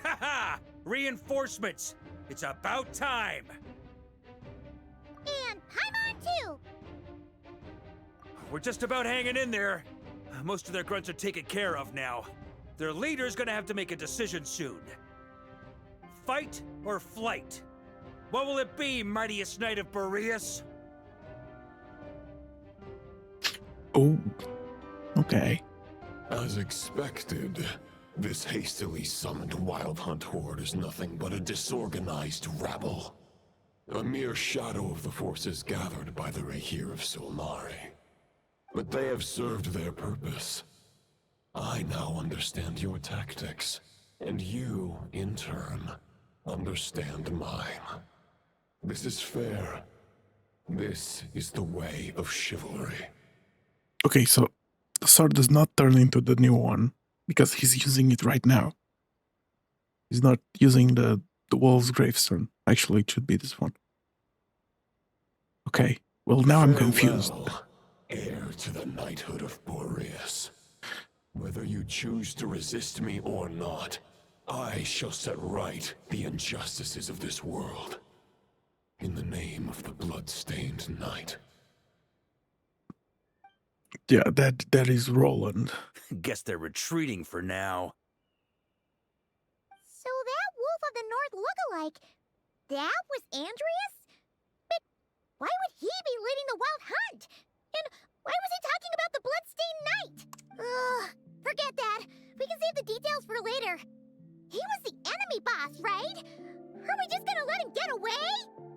Haha! Reinforcements! It's about time! And Paimon too! We're just about hanging in there. Most of their grunts are taken care of now. Their leader's gonna have to make a decision soon. Fight or flight? What will it be, mightiest knight of Boreas? Oh. Okay. As expected, this hastily summoned Wild Hunt horde is nothing but a disorganized rabble. A mere shadow of the forces gathered by the Rahir of Solnari. But they have served their purpose. I now understand your tactics, and you, in turn, understand mine. This is fair. This is the way of chivalry. Okay, so the sword does not turn into the new one because he's using it right now. He's not using the wolf's gravestone. Actually, it should be this one. Okay, well now I'm confused. Heir to the knighthood of Boreas. Whether you choose to resist me or not, I shall set right the injustices of this world. In the name of the blood-stained knight. Yeah, that is Roland. Guess they're retreating for now. So that Wolf of the North lookalike, that was Andreas? But why would he be leading the Wild Hunt? And why was he talking about the Bloodstained Knight? Ugh, forget that. We can save the details for later. He was the enemy boss, right? Are we just gonna let him get away?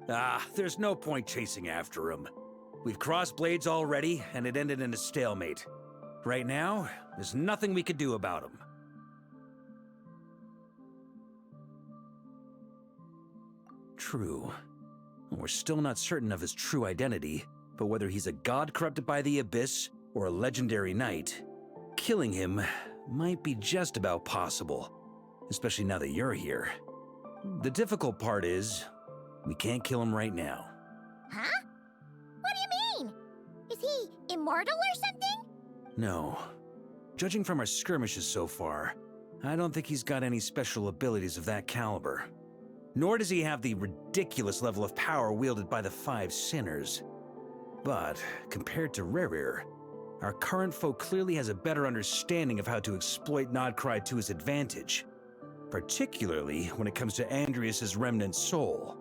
Ah, there's no point chasing after him. We've crossed blades already, and it ended in a stalemate. Right now, there's nothing we could do about him. True. We're still not certain of his true identity, but whether he's a god corrupted by the Abyss or a legendary knight, killing him might be just about possible, especially now that you're here. The difficult part is, we can't kill him right now. Huh? What do you mean? Is he immortal or something? No. Judging from our skirmishes so far, I don't think he's got any special abilities of that caliber. Nor does he have the ridiculous level of power wielded by the Five Sinners. But, compared to Rerir, our current foe clearly has a better understanding of how to exploit Nodcry to his advantage, particularly when it comes to Andreas' remnant soul.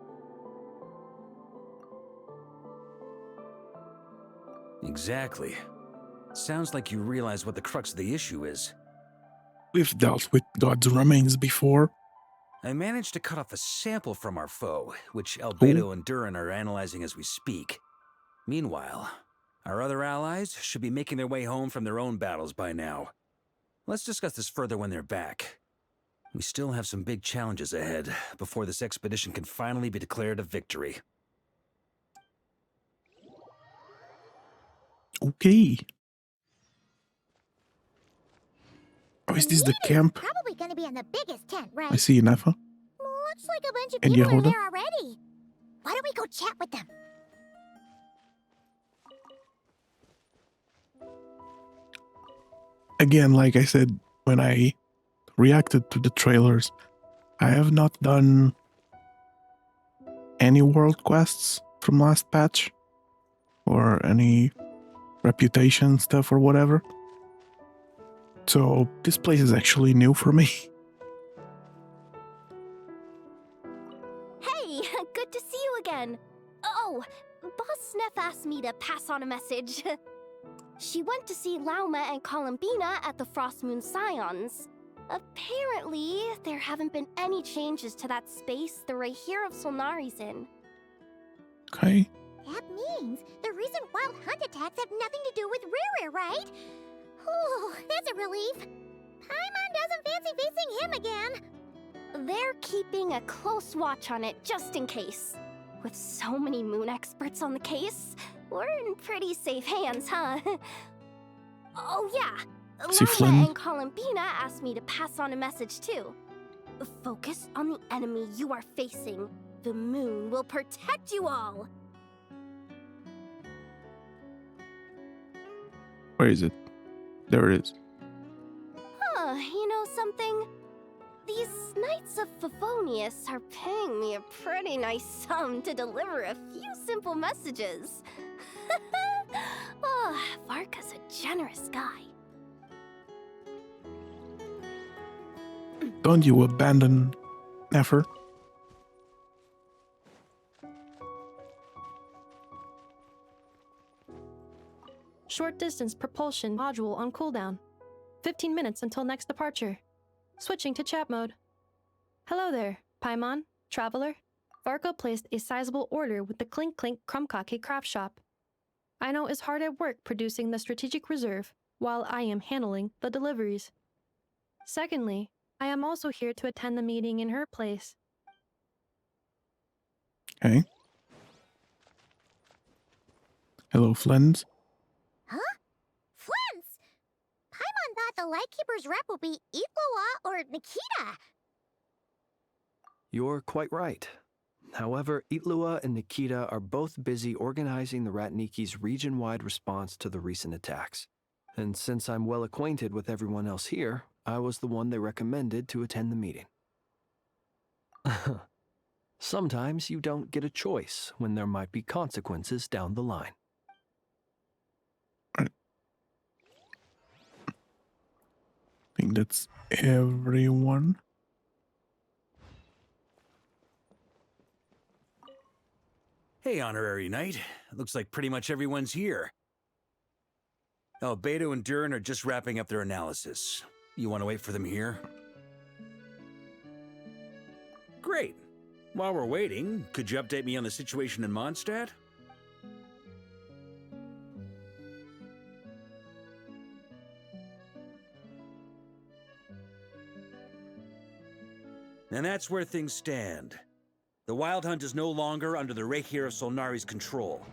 Exactly. Sounds like you realize what the crux of the issue is. We've dealt with God's remains before. I managed to cut off a sample from our foe, which Albedo and Durin are analyzing as we speak. Meanwhile, Our other allies should be making their way home from their own battles by now. Let's discuss this further when they're back. We still have some big challenges ahead before this expedition can finally be declared a victory. Okay. Oh, is this the camp? Probably gonna be in the biggest tent, right? I see Nafa. Looks like a bunch of And people are Yehuda? there already. Why don't we go chat with them? Again, like I said, when I reacted to the trailers, I have not done any world quests from last patch or any reputation stuff or whatever. So this place is actually new for me. Hey, good to see you again. Oh, Boss Sneff asked me to pass on a message. She went to see Lauma and Columbina at the Frost Moon Scions. Apparently, there haven't been any changes to that space the Rahir of Solnari's in. Okay. That means the recent wild hunt attacks have nothing to do with Riri, right? Whew, that's a relief. Paimon doesn't fancy facing him again. They're keeping a close watch on it just in case. With so many moon experts on the case, we're in pretty safe hands, huh? Oh yeah, Lauma and Columbina asked me to pass on a message too. Focus on the enemy you are facing. The moon will protect you all. Where is it? There it is. Huh, you know something? These Knights of Favonius are paying me a pretty nice sum to deliver a few simple messages. Oh, Varka's a generous guy. Don't you abandon effort? Short distance propulsion module on cooldown. 15 minutes until next departure. Switching to chat mode. Hello there, Paimon, Traveler. Varka placed a sizable order with the Clink Clink Krumkake craft shop. Aino is hard at work producing the strategic reserve, while I am handling the deliveries. Secondly, I am also here to attend the meeting in her place. Okay. Hello, Flens. Huh? Flins! Paimon thought the Lightkeeper's rep would be Iqua or Nikita. You're quite right. However, Itlua and Nikita are both busy organizing the Ratniki's region-wide response to the recent attacks. And since I'm well acquainted with everyone else here, I was the one they recommended to attend the meeting. Sometimes you don't get a choice when there might be consequences down the line. I think that's everyone. Hey, Honorary Knight. Looks like pretty much everyone's here. Oh, Beto and Durin are just wrapping up their analysis. You want to wait for them here? Great. While we're waiting, could you update me on the situation in Mondstadt? And that's where things stand. The Wild Hunt is no longer under the Rahir of Solnari's control,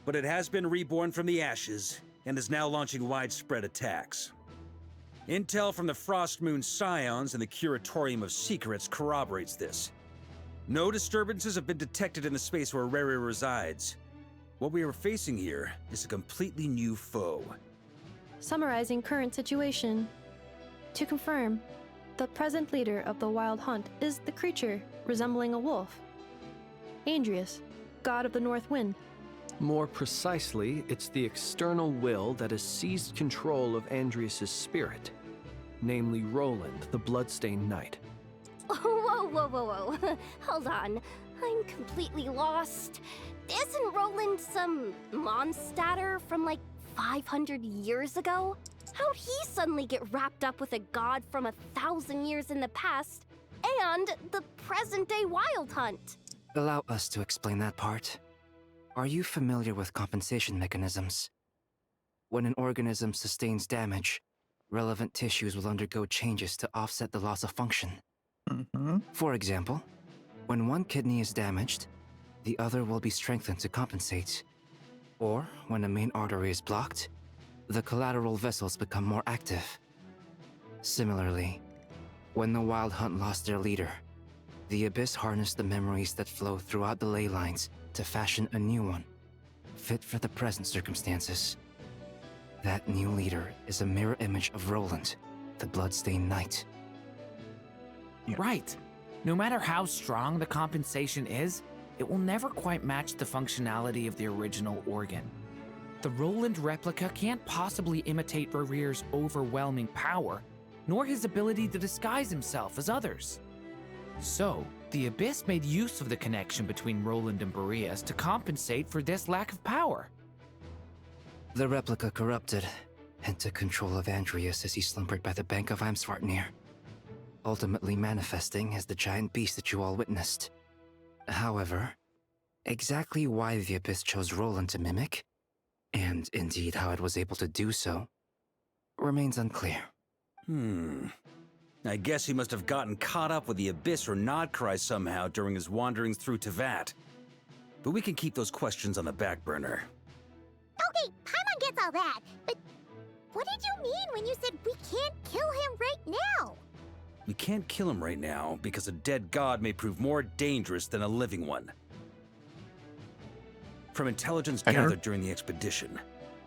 but it has been reborn from the ashes and is now launching widespread attacks. Intel from the Frost Moon Scions and the Curatorium of Secrets corroborates this. No disturbances have been detected in the space where Riri resides. What we are facing here is a completely new foe. Summarizing current situation. To confirm, the present leader of the Wild Hunt is the creature resembling a wolf. Andrius, god of the North Wind. More precisely, it's the external will that has seized control of Andrius' spirit, namely Roland, the Bloodstained Knight. Whoa. Hold on. I'm completely lost. Isn't Roland some Mondstadter from like 500 years ago? How'd he suddenly get wrapped up with a god from 1,000 years in the past and the present-day Wild Hunt? Allow us to explain that part. Are you familiar with compensation mechanisms? When an organism sustains damage, relevant tissues will undergo changes to offset the loss of function. For example, when one kidney is damaged, the other will be strengthened to compensate. Or, when a main artery is blocked, the collateral vessels become more active. Similarly, when the Wild Hunt lost their leader, the Abyss harnessed the memories that flow throughout the ley lines to fashion a new one, fit for the present circumstances. That new leader is a mirror image of Roland, the Bloodstained Knight. Right. No matter how strong the compensation is, it will never quite match the functionality of the original organ. The Roland replica can't possibly imitate Barir's overwhelming power, nor his ability to disguise himself as others. So, the Abyss made use of the connection between Roland and Boreas to compensate for this lack of power. The replica corrupted and took control of Andreas as he slumbered by the bank of Eimsvartnir, ultimately manifesting as the giant beast that you all witnessed. However, exactly why the Abyss chose Roland to mimic, and indeed how it was able to do so, remains unclear. I guess he must have gotten caught up with the Abyss or Nodcry somehow during his wanderings through Tevat. But we can keep those questions on the back burner. Okay, Paimon gets all that, but what did you mean when you said we can't kill him right now? We can't kill him right now because a dead god may prove more dangerous than a living one. From intelligence gathered during the expedition,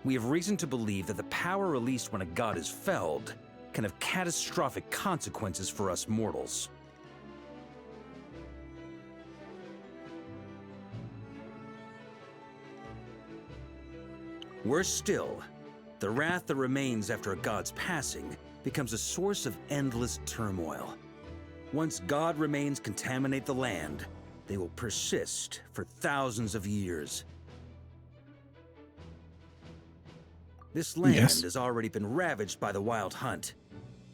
we have reason to believe that the power released when a god is felled can have catastrophic consequences for us mortals. Worse still, the wrath that remains after a god's passing becomes a source of endless turmoil. Once god remains contaminate the land, they will persist for thousands of years. This land has already been ravaged by the Wild Hunt.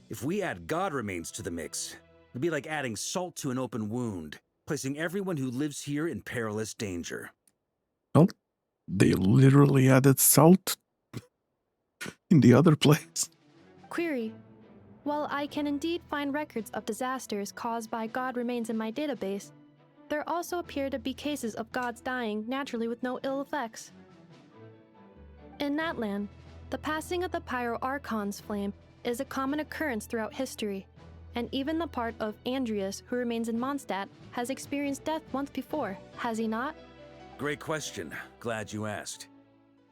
If we add god remains to the mix, it'd be like adding salt to an open wound, placing everyone who lives here in perilous danger. Well, they literally added salt in the other place. Query. While I can indeed find records of disasters caused by god remains in my database, there also appear to be cases of gods dying naturally with no ill effects. In that land, the passing of the Pyro-Archon's flame is a common occurrence throughout history, and even the part of Andreas who remains in Mondstadt has experienced death once before, has he not? Great question. Glad you asked.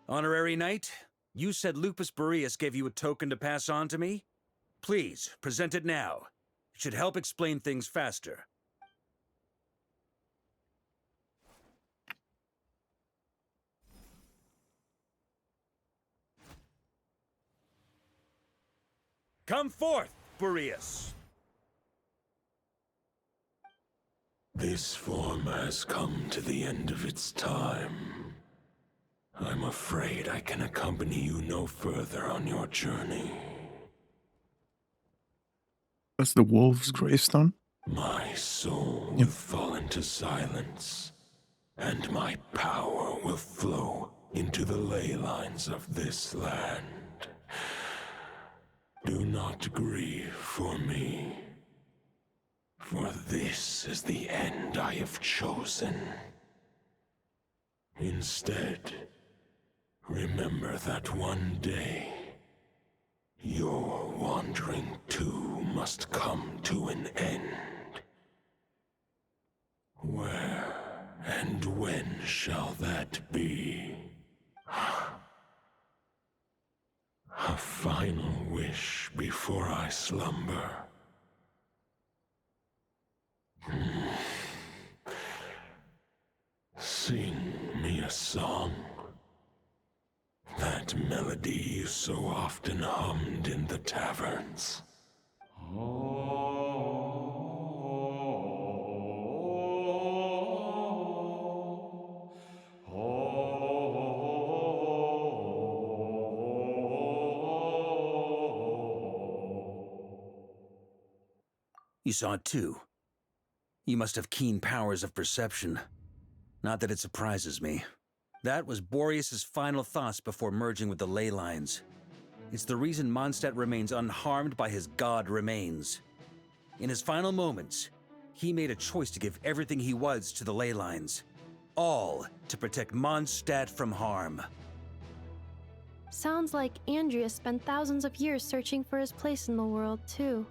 Honorary Knight, you said Lupus Boreas gave you a token to pass on to me? Please, present it now. It should help explain things faster. Come forth, Boreas! This form has come to the end of its time. I'm afraid I can accompany you no further on your journey. That's the wolf's gravestone. My soul will fall into silence, and my power will flow into the ley lines of this land. Do not grieve for me, for this is the end I have chosen. Instead, remember that one day, your wandering too must come to an end. Where and when shall that be? A final wish before I slumber. Sing me a song. That melody you so often hummed in the taverns. You saw it too. You must have keen powers of perception. Not that it surprises me. That was Boreas's final thoughts before merging with the ley lines. It's the reason Mondstadt remains unharmed by his god remains. In his final moments, he made a choice to give everything he was to the ley lines. All to protect Mondstadt from harm. Sounds like Andrea spent thousands of years searching for his place in the world, too.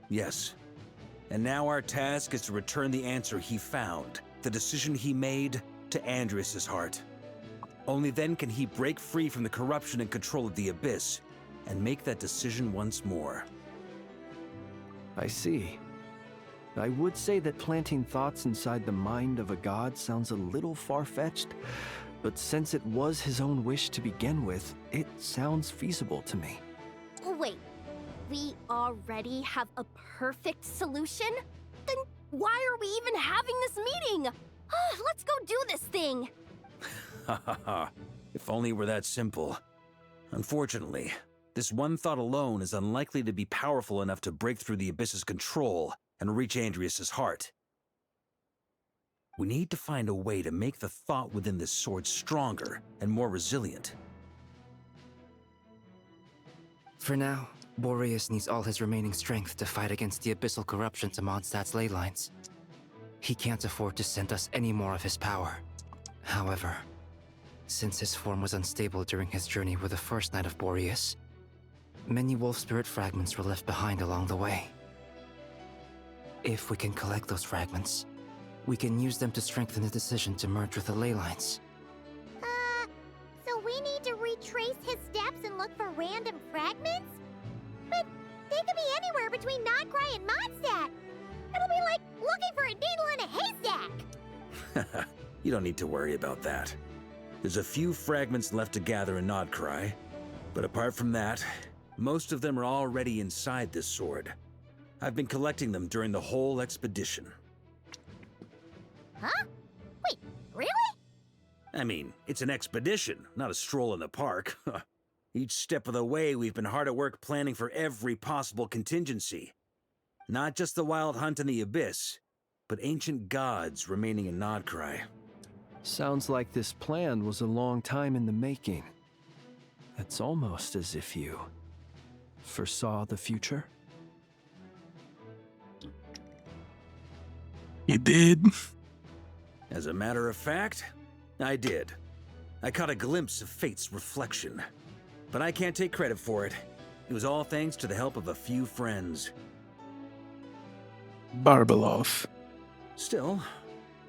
Yes. And now our task is to return the answer he found, the decision he made, to Andrias' heart. Only then can he break free from the corruption and control of the Abyss, and make that decision once more. I see. I would say that planting thoughts inside the mind of a god sounds a little far-fetched, but since it was his own wish to begin with, it sounds feasible to me. Wait, we already have a perfect solution? Then why are we even having this meeting? Let's go do this thing! Ha ha ha. If only it were that simple. Unfortunately, this one thought alone is unlikely to be powerful enough to break through the Abyss's control and reach Andrias' heart. We need to find a way to make the thought within this sword stronger and more resilient. For now, Boreas needs all his remaining strength to fight against the abyssal corruption to Mondstadt's ley lines. He can't afford to send us any more of his power. However, since his form was unstable during his journey with the first Knight of Boreas, many wolf spirit fragments were left behind along the way. If we can collect those fragments, we can use them to strengthen the decision to merge with the ley lines. So we need to retrace his steps and look for random fragments? But they could be anywhere between Nodcry and Mondstadt. It'll be like looking for a needle in a haystack. You don't need to worry about that. There's a few fragments left to gather in Nodcry, but apart from that, most of them are already inside this sword. I've been collecting them during the whole expedition. Huh? Wait, really? I mean, it's an expedition, not a stroll in the park. Each step of the way, we've been hard at work planning for every possible contingency. Not just the wild hunt in the Abyss, but ancient gods remaining in Nodcry. Sounds like this plan was a long time in the making. It's almost as if you foresaw the future. You did? As a matter of fact, I did. I caught a glimpse of fate's reflection. But I can't take credit for it. It was all thanks to the help of a few friends. Barbeloff. Still,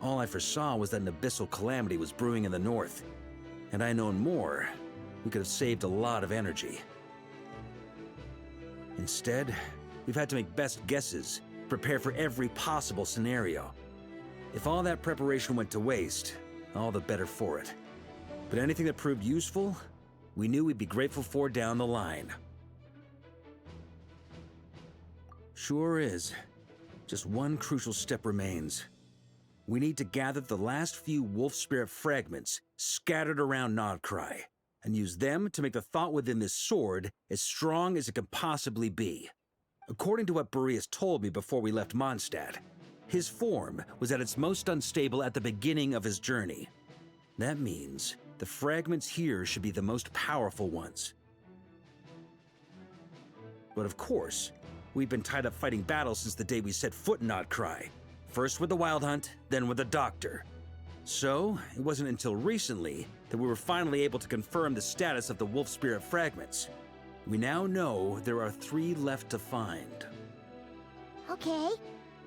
all I foresaw was that an abyssal calamity was brewing in the north. Had I known more, we could have saved a lot of energy. Instead, we've had to make best guesses, prepare for every possible scenario. If all that preparation went to waste, all the better for it. But anything that proved useful, we knew we'd be grateful for down the line. Sure is. Just one crucial step remains. We need to gather the last few wolf spirit fragments scattered around Nodcry, and use them to make the thought within this sword as strong as it can possibly be. According to what Boreas told me before we left Mondstadt, his form was at its most unstable at the beginning of his journey. That means the fragments here should be the most powerful ones. But of course, we've been tied up fighting battles since the day we set foot in Nodcry. First with the Wild Hunt, then with the Doctor. So, it wasn't until recently that we were finally able to confirm the status of the Wolf Spirit fragments. We now know there are 3 left to find. Okay,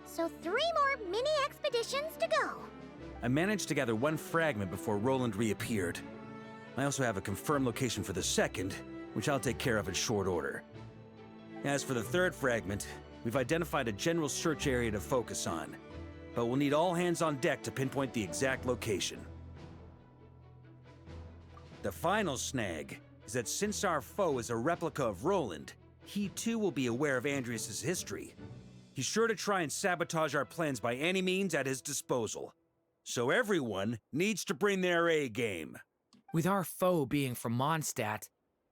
so 3 more mini expeditions to go. I managed to gather 1 fragment before Roland reappeared. I also have a confirmed location for the second, which I'll take care of in short order. As for the 3rd fragment, we've identified a general search area to focus on, but we'll need all hands on deck to pinpoint the exact location. The final snag is that since our foe is a replica of Roland, he too will be aware of Andrias' history. He's sure to try and sabotage our plans by any means at his disposal. So everyone needs to bring their A game. With our foe being from Mondstadt,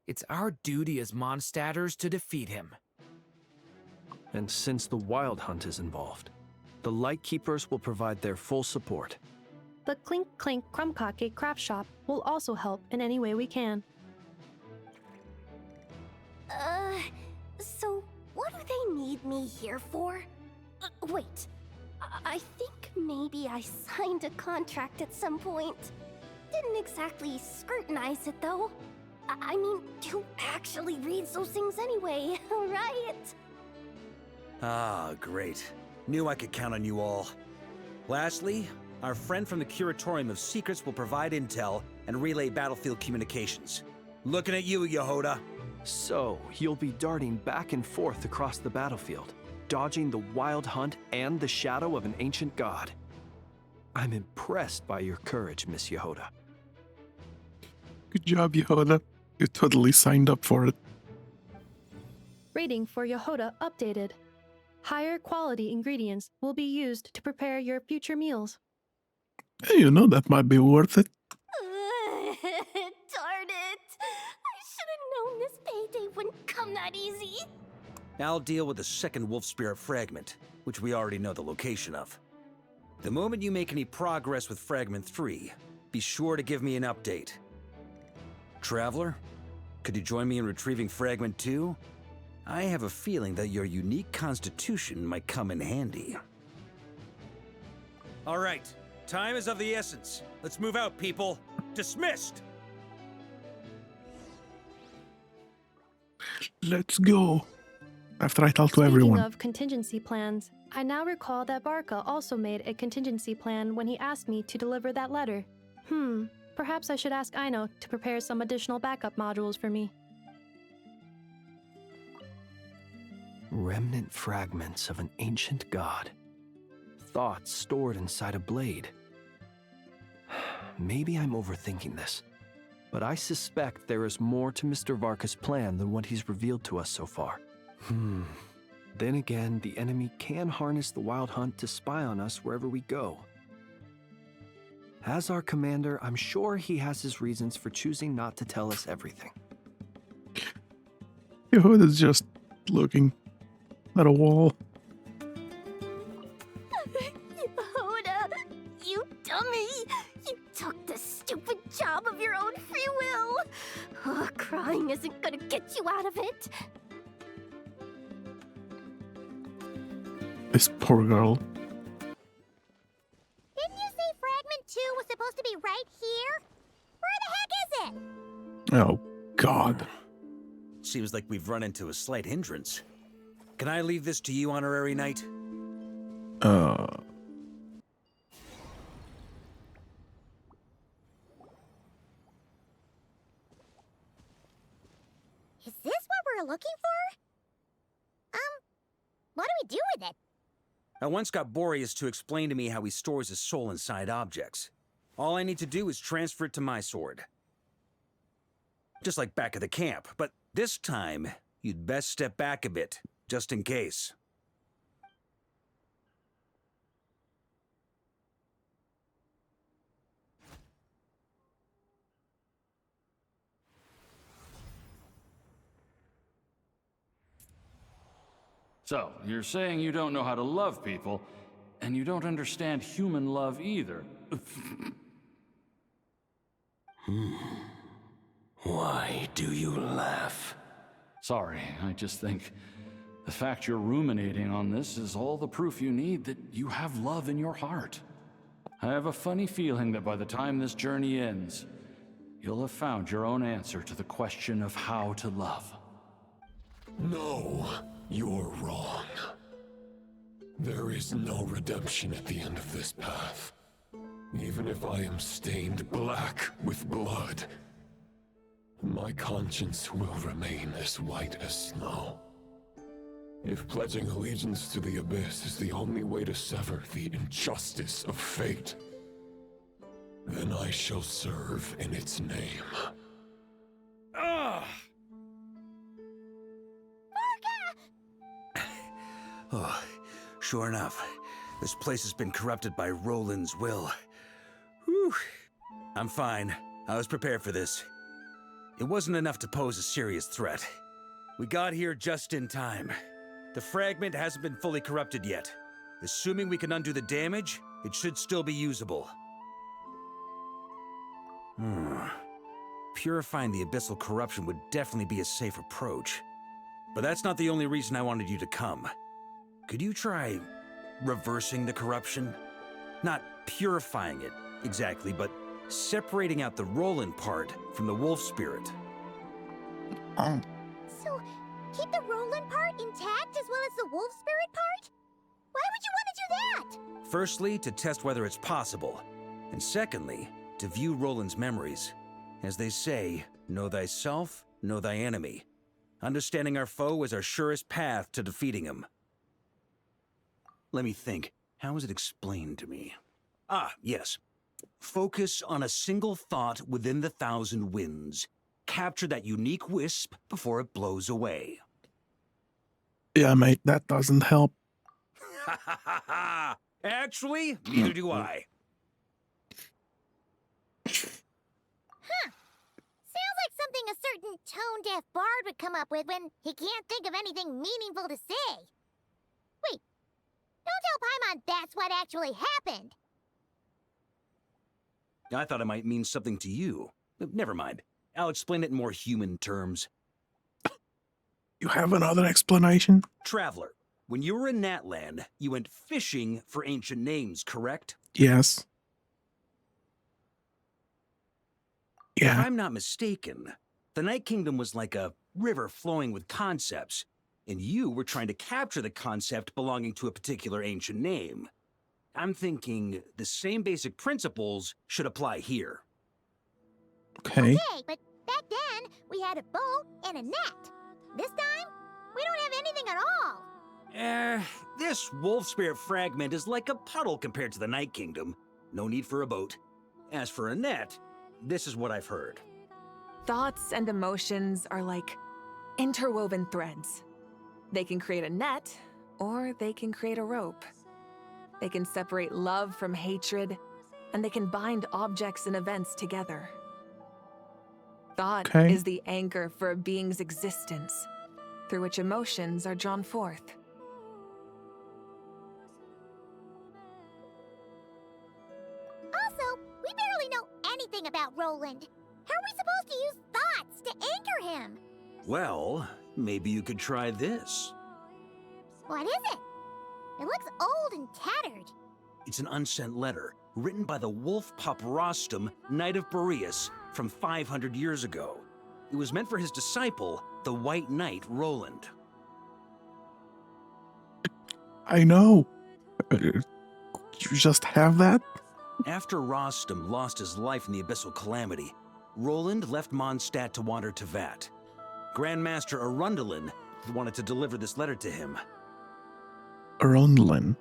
it's our duty as Mondstadters to defeat him. And since the Wild Hunt is involved, the Lightkeepers will provide their full support. The Clink Clink Crumb-Cake Craft Shop will also help in any way we can. So what do they need me here for? Wait, I think maybe I signed a contract at some point. Didn't exactly scrutinize it, though. I mean, who actually reads those things anyway, right? Ah, great. Knew I could count on you all. Lastly, our friend from the Curatorium of Secrets will provide intel and relay battlefield communications. Looking at you, Yehoda. So, you'll be darting back and forth across the battlefield, dodging the wild hunt and the shadow of an ancient god. I'm impressed by your courage, Miss Yehoda. Good job, Yehoda. You totally signed up for it. Rating for Yehoda updated. Higher quality ingredients will be used to prepare your future meals. Hey, you know, that might be worth it. Darn it! I should have known this payday wouldn't come that easy. I'll deal with the second Wolf Spirit fragment, which we already know the location of. The moment you make any progress with Fragment 3, be sure to give me an update. Traveler, could you join me in retrieving Fragment 2? I have a feeling that your unique constitution might come in handy. All right, time is of the essence. Let's move out, people. Dismissed! Let's go. After I tell to Speaking everyone. of contingency plans, I now recall that Varka also made a contingency plan when he asked me to deliver that letter. Perhaps I should ask Aino to prepare some additional backup modules for me. Remnant fragments of an ancient god. Thoughts stored inside a blade. Maybe I'm overthinking this, but I suspect there is more to Mr. Varka's plan than what he's revealed to us so far. Then again, the enemy can harness the Wild Hunt to spy on us wherever we go. As our commander, I'm sure he has his reasons for choosing not to tell us everything. Yehoda's just looking at a wall. Yehoda, you dummy! You took the stupid job of your own free will! Oh, crying isn't gonna get you out of it. This poor girl. Didn't you say Fragment 2 was supposed to be right here? Where the heck is it? Oh, God. Seems like we've run into a slight hindrance. Can I leave this to you, Honorary Knight? Is this what we're looking for? What do we do with it? I once got Boreas to explain to me how he stores his soul inside objects. All I need to do is transfer it to my sword. Just like back at the camp, but this time, you'd best step back a bit, just in case. So, you're saying you don't know how to love people, and you don't understand human love either. Why do you laugh? Sorry, I just think the fact you're ruminating on this is all the proof you need that you have love in your heart. I have a funny feeling that by the time this journey ends, you'll have found your own answer to the question of how to love. No, you're wrong. There is no redemption at the end of this path. Even if I am stained black with blood, my conscience will remain as white as snow. If pledging allegiance to the Abyss is the only way to sever the injustice of fate, then I shall serve in its name. Oh, sure enough, this place has been corrupted by Roland's will. Whew. I'm fine. I was prepared for this. It wasn't enough to pose a serious threat. We got here just in time. The fragment hasn't been fully corrupted yet. Assuming we can undo the damage, it should still be usable. Purifying the abyssal corruption would definitely be a safe approach. But that's not the only reason I wanted you to come. Could you try reversing the corruption? Not purifying it, exactly, but separating out the Roland part from the wolf spirit. So, keep the Roland part intact as well as the wolf spirit part? Why would you want to do that? Firstly, to test whether it's possible. And secondly, to view Roland's memories. As they say, know thyself, know thy enemy. Understanding our foe is our surest path to defeating him. Let me think. How was it explained to me? Ah, yes. Focus on a single thought within the 1,000 winds. Capture that unique wisp before it blows away. Yeah, mate, that doesn't help. Ha ha ha ha! Actually, neither do I. Huh. Sounds like something a certain tone-deaf bard would come up with when he can't think of anything meaningful to say. Wait, don't tell Paimon that's what actually happened. I thought it might mean something to you. Never mind. I'll explain it in more human terms. You have another explanation? Traveler, when you were in Natland, you went fishing for ancient names, correct? Yes. Yeah. If I'm not mistaken, the Night Kingdom was like a river flowing with concepts, and you were trying to capture the concept belonging to a particular ancient name. I'm thinking the same basic principles should apply here. Okay. Okay, but back then, we had a boat and a net. This time, we don't have anything at all. This wolf spirit fragment is like a puddle compared to the Night Kingdom. No need for a boat. As for a net, this is what I've heard. Thoughts and emotions are like interwoven threads. They can create a net, or they can create a rope. They can separate love from hatred, and they can bind objects and events together. Thought is the anchor for a being's existence, through which emotions are drawn forth. Also, we barely know anything about Roland. How are we supposed to use thoughts to anchor him? Well, maybe you could try this. What is it? It looks old and tattered. It's an unsent letter, written by the wolf pup Rostam, Knight of Boreas, from 500 years ago. It was meant for his disciple, the White Knight Roland. I know. You just have that? After Rostam lost his life in the Abyssal Calamity, Roland left Mondstadt to wander to Vat. Grandmaster Arundelen wanted to deliver this letter to him. Arundelen.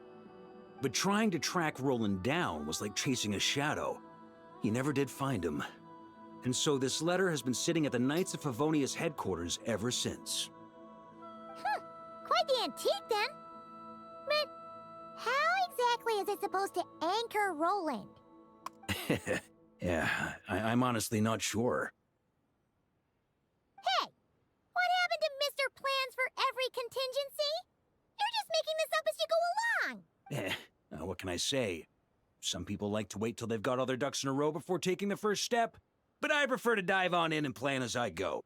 But trying to track Roland down was like chasing a shadow. He never did find him. And so this letter has been sitting at the Knights of Favonius headquarters ever since. Quite the antique, then. But how exactly is it supposed to anchor Roland? Yeah, I'm honestly not sure. Hey! What happened to Mr. Plans for every contingency? You're just making this up as you go along! What can I say? Some people like to wait till they've got all their ducks in a row before taking the first step, but I prefer to dive on in and plan as I go.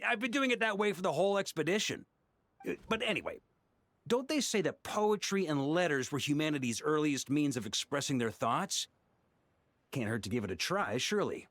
I've been doing it that way for the whole expedition. But anyway, don't they say that poetry and letters were humanity's earliest means of expressing their thoughts? Can't hurt to give it a try, surely.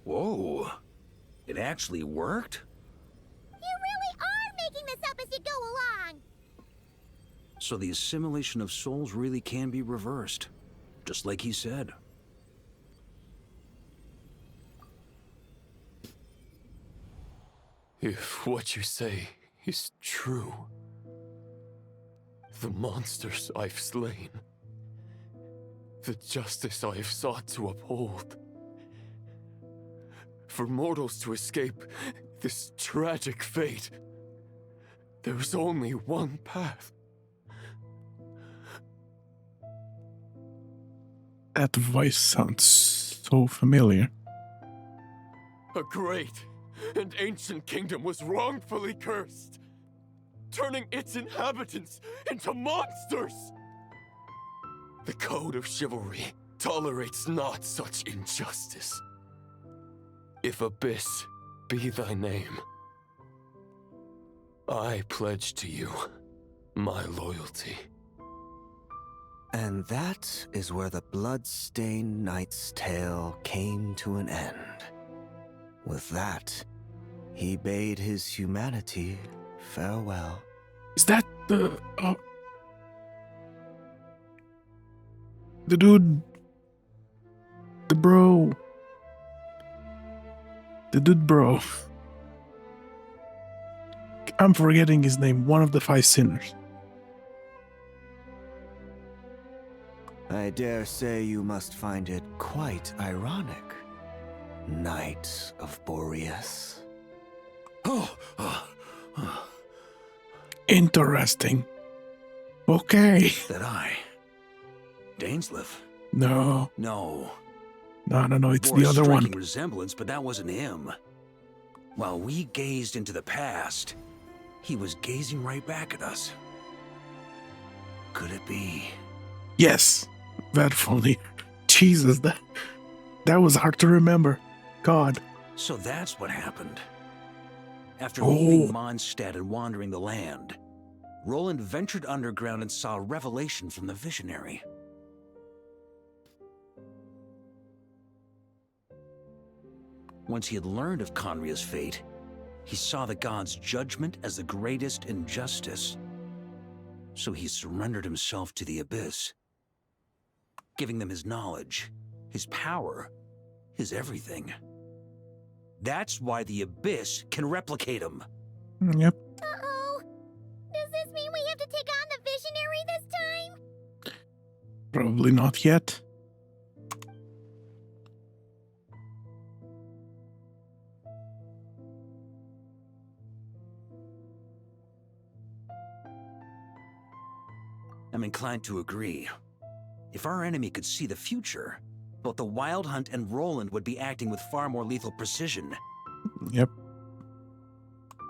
Whoa, it actually worked? You really are making this up as you go along! So the assimilation of souls really can be reversed, just like he said. If what you say is true, the monsters I've slain, the justice I have sought to uphold. For mortals to escape this tragic fate, there's only one path. That voice sounds so familiar. A great and ancient kingdom was wrongfully cursed, turning its inhabitants into monsters. The code of chivalry tolerates not such injustice. If Abyss be thy name, I pledge to you my loyalty. And that is where the blood-stained knight's tale came to an end. With that, he bade his humanity farewell. Is that the dude? The bro? The dude bro. I'm forgetting his name. One of the 5 sinners. I dare say you must find it quite ironic, Knight of Boreas. Interesting. Okay. That Dainsleif? No. No. No, it's Bore the a other one. striking resemblance, but that wasn't him. While we gazed into the past, he was gazing right back at us. Could it be? Yes. That funny. Jesus, that was hard to remember. God. So that's what happened. After Oh. leaving Mondstadt and wandering the land, Roland ventured underground and saw a revelation from the visionary. Once he had learned of Conria's fate, he saw the gods' judgment as the greatest injustice. So he surrendered himself to the Abyss, giving them his knowledge, his power, his everything. That's why the Abyss can replicate him. Yep. Uh-oh. Does this mean we have to take on the Visionary this time? Probably not yet. I'm inclined to agree. If our enemy could see the future, both the Wild Hunt and Roland would be acting with far more lethal precision. Yep.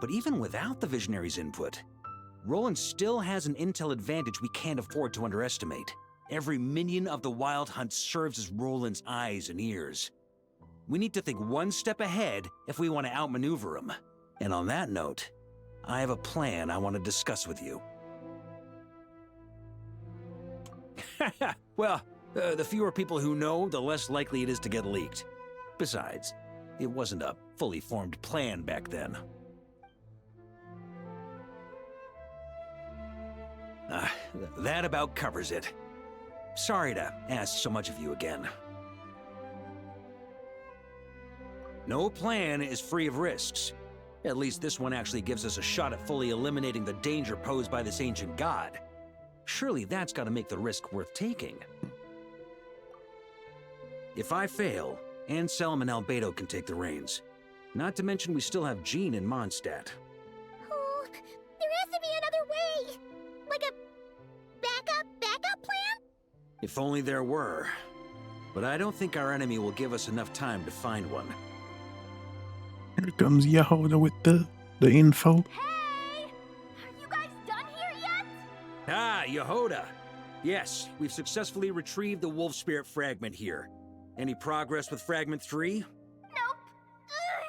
But even without the Visionary's input, Roland still has an intel advantage we can't afford to underestimate. Every minion of the Wild Hunt serves as Roland's eyes and ears. We need to think one step ahead if we want to outmaneuver him. And on that note, I have a plan I want to discuss with you. Well, the fewer people who know, the less likely it is to get leaked. Besides, it wasn't a fully formed plan back then. That about covers it. Sorry to ask so much of you again. No plan is free of risks. At least this one actually gives us a shot at fully eliminating the danger posed by this ancient god. Surely that's got to make the risk worth taking. If I fail, Anselm and Albedo can take the reins. Not to mention we still have Jean in Mondstadt. Oh, there has to be another way. Like a backup plan? If only there were. But I don't think our enemy will give us enough time to find one. Here comes Yehoda with the info. Ah, Yehoda! Yes, we've successfully retrieved the Wolf Spirit fragment here. Any progress with Fragment 3? Nope.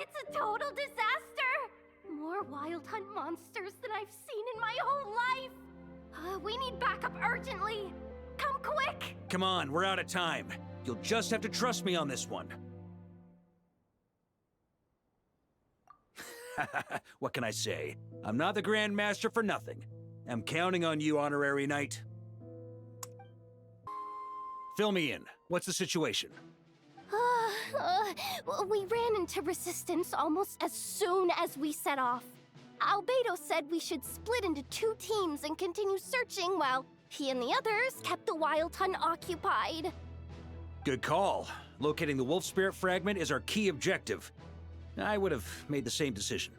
It's a total disaster. More Wild Hunt monsters than I've seen in my whole life. We need backup urgently. Come quick. Come on, we're out of time. You'll just have to trust me on this one. What can I say? I'm not the Grand Master for nothing. I'm counting on you, Honorary Knight. Fill me in. What's the situation? We ran into resistance almost as soon as we set off. Albedo said we should split into 2 teams and continue searching while he and the others kept the Wild Hunt occupied. Good call. Locating the wolf spirit fragment is our key objective. I would have made the same decision.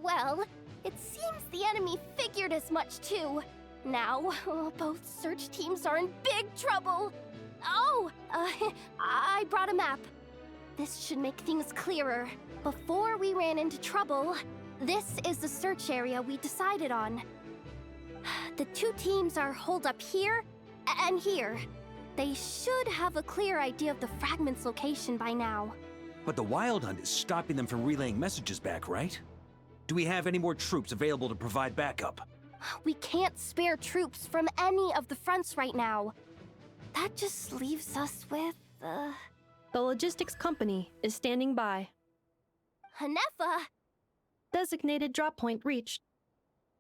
Well, it seems the enemy figured as much too. Now, both search teams are in big trouble. Oh, I brought a map. This should make things clearer. Before we ran into trouble, this is the search area we decided on. The two teams are holed up here and here. They should have a clear idea of the fragment's location by now. But the Wild Hunt is stopping them from relaying messages back, right? Do we have any more troops available to provide backup? We can't spare troops from any of the fronts right now. That just leaves us with, The logistics company is standing by. Hanefa! Designated drop point reached.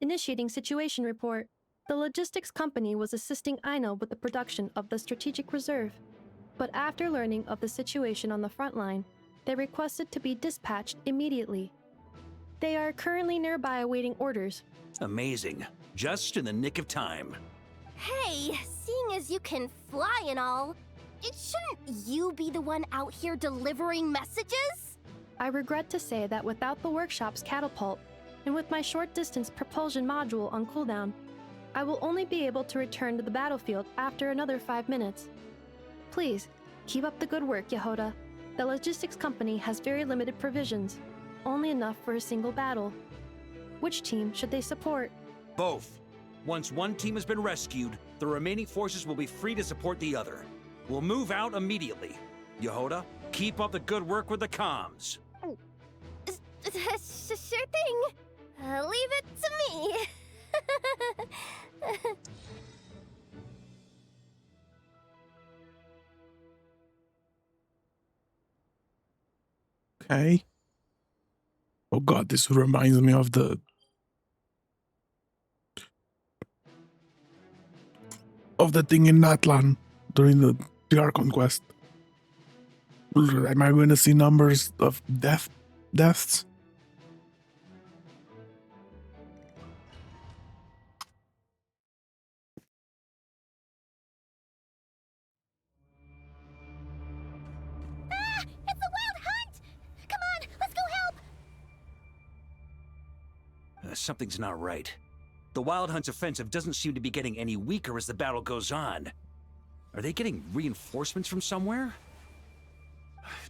Initiating situation report. The logistics company was assisting Aino with the production of the strategic reserve. But after learning of the situation on the front line, they requested to be dispatched immediately. They are currently nearby awaiting orders. Amazing. Just in the nick of time. Hey, seeing as you can fly and all, shouldn't you be the one out here delivering messages? I regret to say that without the workshop's catapult, and with my short-distance propulsion module on cooldown, I will only be able to return to the battlefield after another 5 minutes. Please, keep up the good work, Yehoda. The logistics company has very limited provisions, only enough for a single battle. Which team should they support? Both. Once one team has been rescued, the remaining forces will be free to support the other. We'll move out immediately. Yehoda, keep up the good work with the comms. Sure thing. Leave it to me. Okay. Oh god, this reminds me of the thing in Natlan during the PR conquest. Am I going to see numbers of deaths? It's the Wild Hunt! Come on, let's go help! Something's not right. The Wild Hunt's offensive doesn't seem to be getting any weaker as the battle goes on. Are they getting reinforcements from somewhere?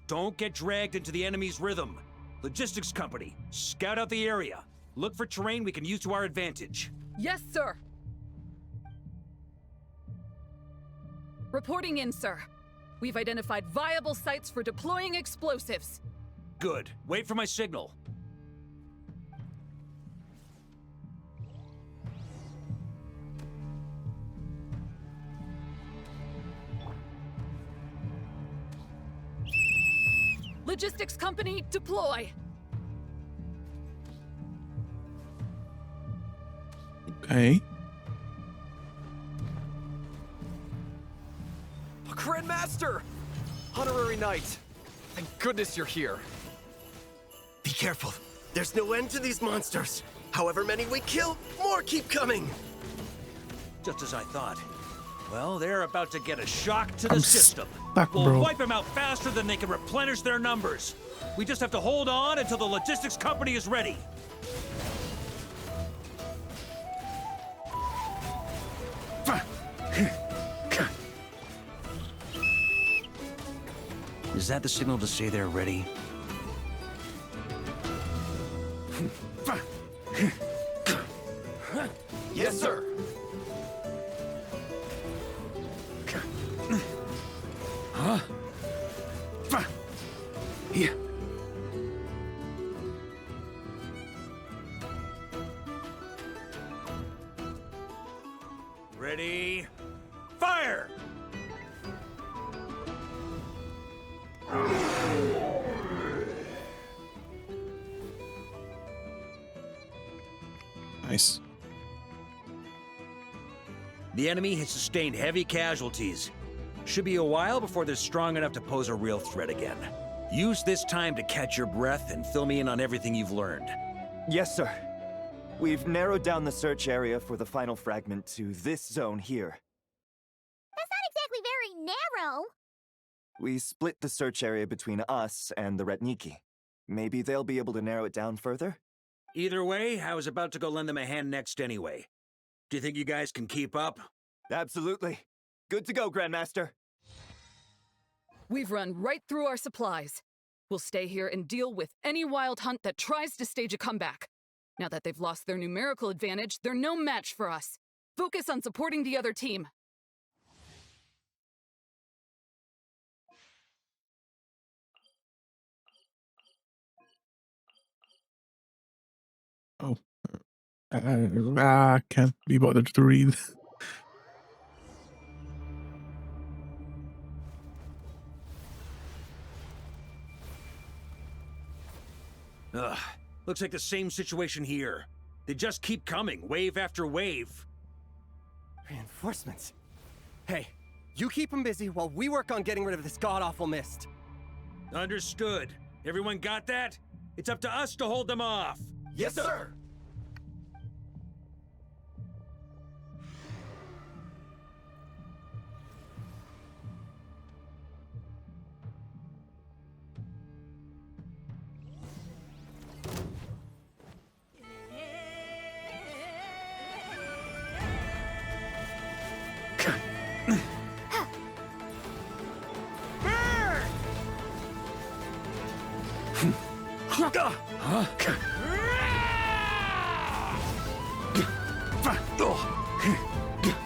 Don't get dragged into the enemy's rhythm. Logistics company, scout out the area. Look for terrain we can use to our advantage. Yes, sir. Reporting in, sir. We've identified viable sites for deploying explosives. Good. Wait for my signal. Logistics company, deploy! Okay. Grandmaster! Honorary Knight! Thank goodness you're here. Be careful. There's no end to these monsters. However many we kill, more keep coming. Just as I thought. Well, they're about to get a shock to the system. Stuck, We'll bro. wipe them out faster than they can replenish their numbers. We just have to hold on until the logistics company is ready. Is that the signal to say they're ready? Yes, sir. Huh? Yeah. Ready? Fire! Nice. The enemy has sustained heavy casualties. Should be a while before they're strong enough to pose a real threat again. Use this time to catch your breath and fill me in on everything you've learned. Yes, sir. We've narrowed down the search area for the final fragment to this zone here. That's not exactly very narrow. We split the search area between us and the Retniki. Maybe they'll be able to narrow it down further? Either way, I was about to go lend them a hand next anyway. Do you think you guys can keep up? Absolutely. Good to go, Grandmaster. We've run right through our supplies. We'll stay here and deal with any wild hunt that tries to stage a comeback. Now that they've lost their numerical advantage, they're no match for us. Focus on supporting the other team. Oh. I can't be bothered to read. Ugh. Looks like the same situation here. They just keep coming, wave after wave. Reinforcements? Hey, you keep them busy while we work on getting rid of this god-awful mist. Understood. Everyone got that? It's up to us to hold them off. Yes, sir!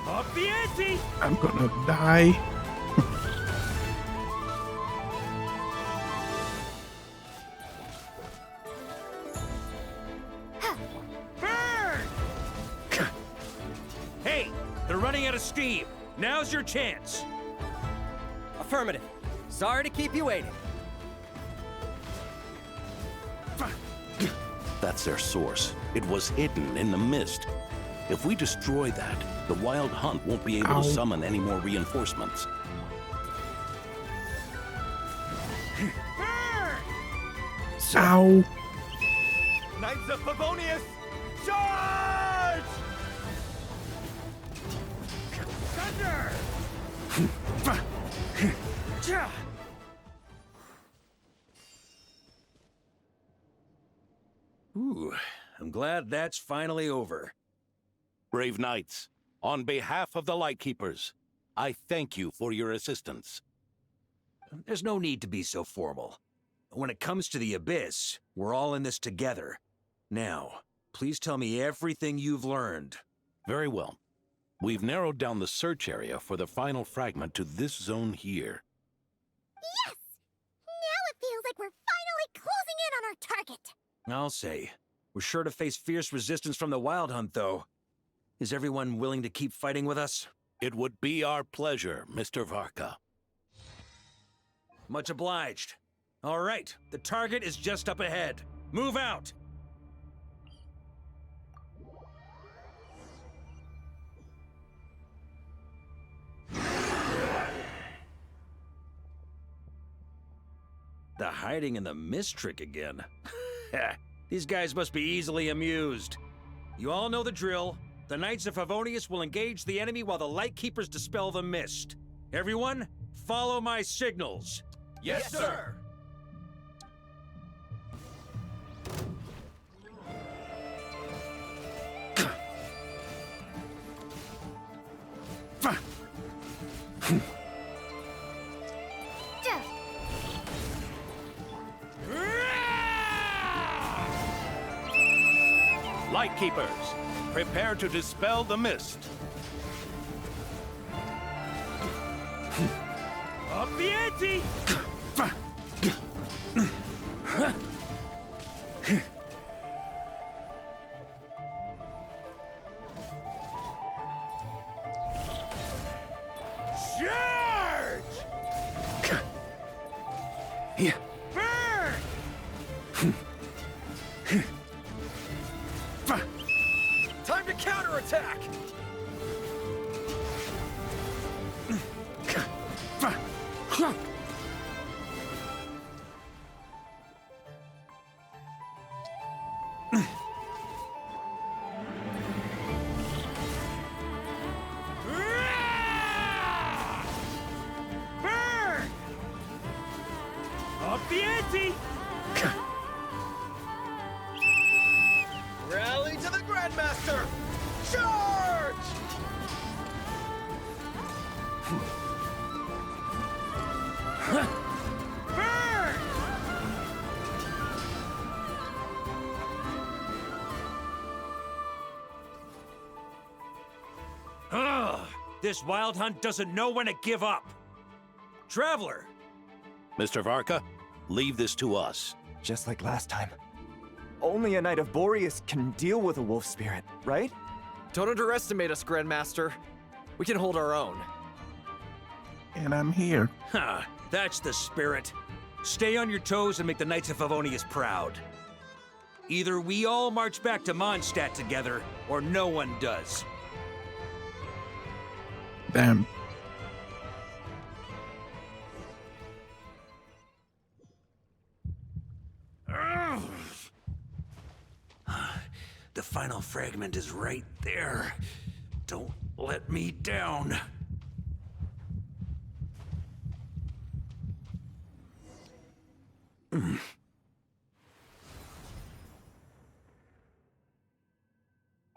Up the ante! I'm gonna die. Hey, they're running out of steam. Now's your chance. Affirmative. Sorry to keep you waiting. That's their source. It was hidden in the mist. If we destroy that, the Wild Hunt won't be able to summon any more reinforcements. Ow! Knights of Favonius, charge! Thunder! Ooh, I'm glad that's finally over. Brave Knights, on behalf of the Lightkeepers, I thank you for your assistance. There's no need to be so formal. When it comes to the Abyss, we're all in this together. Now, please tell me everything you've learned. Very well. We've narrowed down the search area for the final fragment to this zone here. Yes! Now it feels like we're finally closing in on our target. I'll say. We're sure to face fierce resistance from the Wild Hunt, though. Is everyone willing to keep fighting with us? It would be our pleasure, Mr. Varka. Much obliged. All right, the target is just up ahead. Move out! The hiding in the mist trick again. These guys must be easily amused. You all know the drill. The Knights of Favonius will engage the enemy while the Lightkeepers dispel the mist. Everyone, follow my signals. Yes, sir! Lightkeepers, prepare to dispel the mist. Up the ante! Charge! Yeah. Time to counterattack! Ugh! This wild hunt doesn't know when to give up. Traveler! Mr. Varka, leave this to us. Just like last time. Only a Knight of Boreas can deal with a wolf spirit, right? Don't underestimate us, Grandmaster. We can hold our own. And I'm here. Ha! That's the spirit. Stay on your toes and make the Knights of Favonius proud. Either we all march back to Mondstadt together, or no one does. Damn. The final fragment is right there. Don't let me down.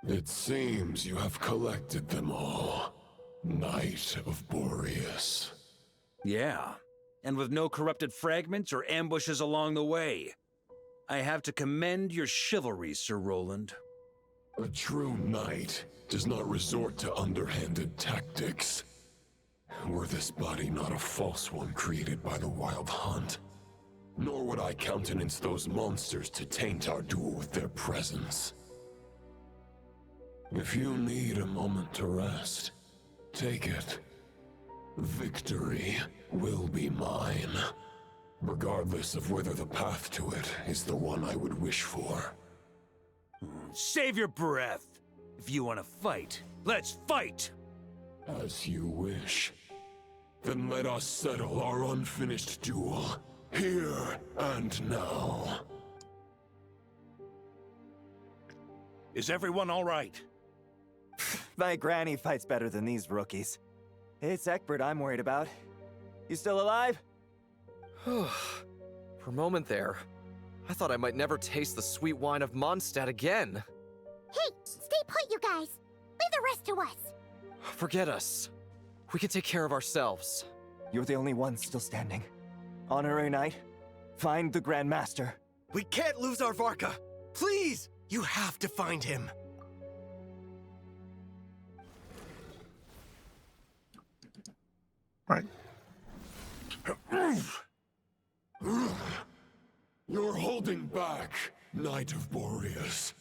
It seems you have collected them all, Knight of Boreas. Yeah, and with no corrupted fragments or ambushes along the way. I have to commend your chivalry, Sir Roland. A true knight does not resort to underhanded tactics. Were this body not a false one created by the Wild Hunt, nor would I countenance those monsters to taint our duel with their presence. If you need a moment to rest, take it. Victory will be mine, regardless of whether the path to it is the one I would wish for. Save your breath. If you want to fight, let's fight! As you wish. Then let us settle our unfinished duel, here and now. Is everyone all right? My granny fights better than these rookies. It's Egbert I'm worried about. You still alive? For a moment there, I thought I might never taste the sweet wine of Mondstadt again. Hey, stay put, you guys. Leave the rest to us. Forget us. We can take care of ourselves. You're the only one still standing. Honorary Knight, find the Grand Master. We can't lose our Varka! Please! You have to find him. Right. You're holding back, Knight of Boreas.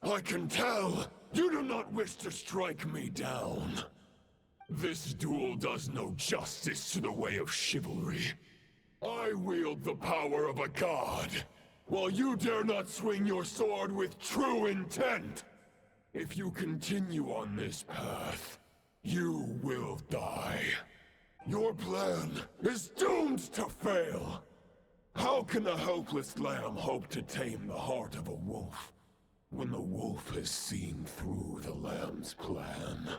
I can tell you do not wish to strike me down. This duel does no justice to the way of chivalry. I wield the power of a god, while you dare not swing your sword with true intent. If you continue on this path, you will die. Your plan is doomed to fail. How can a helpless lamb hope to tame the heart of a wolf, when the wolf has seen through the lamb's plan?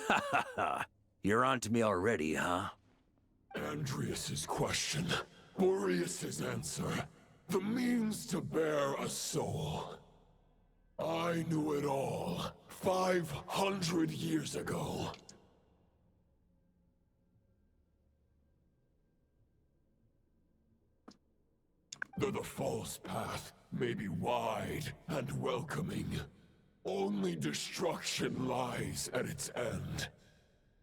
Ha ha ha! You're on to me already, huh? Andreas's question, Boreas's answer, the means to bear a soul. I knew it all 500 years ago. Though the false path may be wide and welcoming, only destruction lies at its end.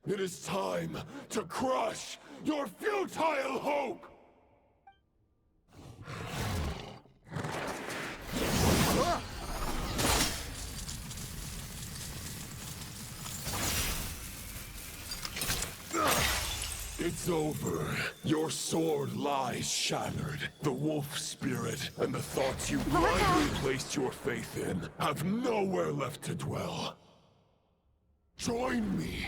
It is time to crush your futile hope! It's over. Your sword lies shattered. The wolf spirit and the thoughts you blindly placed your faith in have nowhere left to dwell. Join me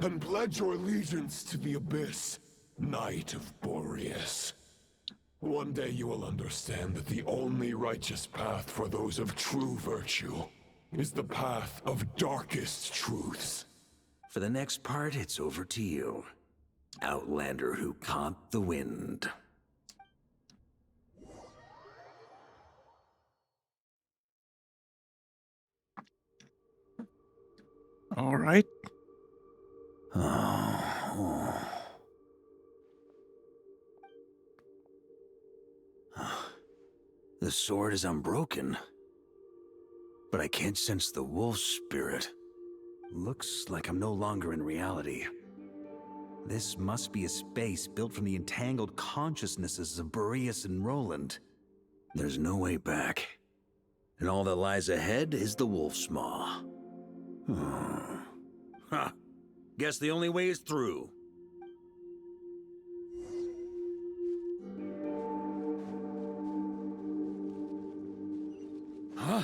and pledge your allegiance to the abyss, Knight of Boreas. One day you will understand that the only righteous path for those of true virtue is the path of darkest truths. For the next part, it's over to you. Outlander who caught the wind. All right. Oh, sword is unbroken, but I can't sense the wolf spirit. Looks like I'm no longer in reality. This must be a space built from the entangled consciousnesses of Boreas and Roland. There's no way back. And all that lies ahead is the wolf's maw. Huh. Guess the only way is through. Huh?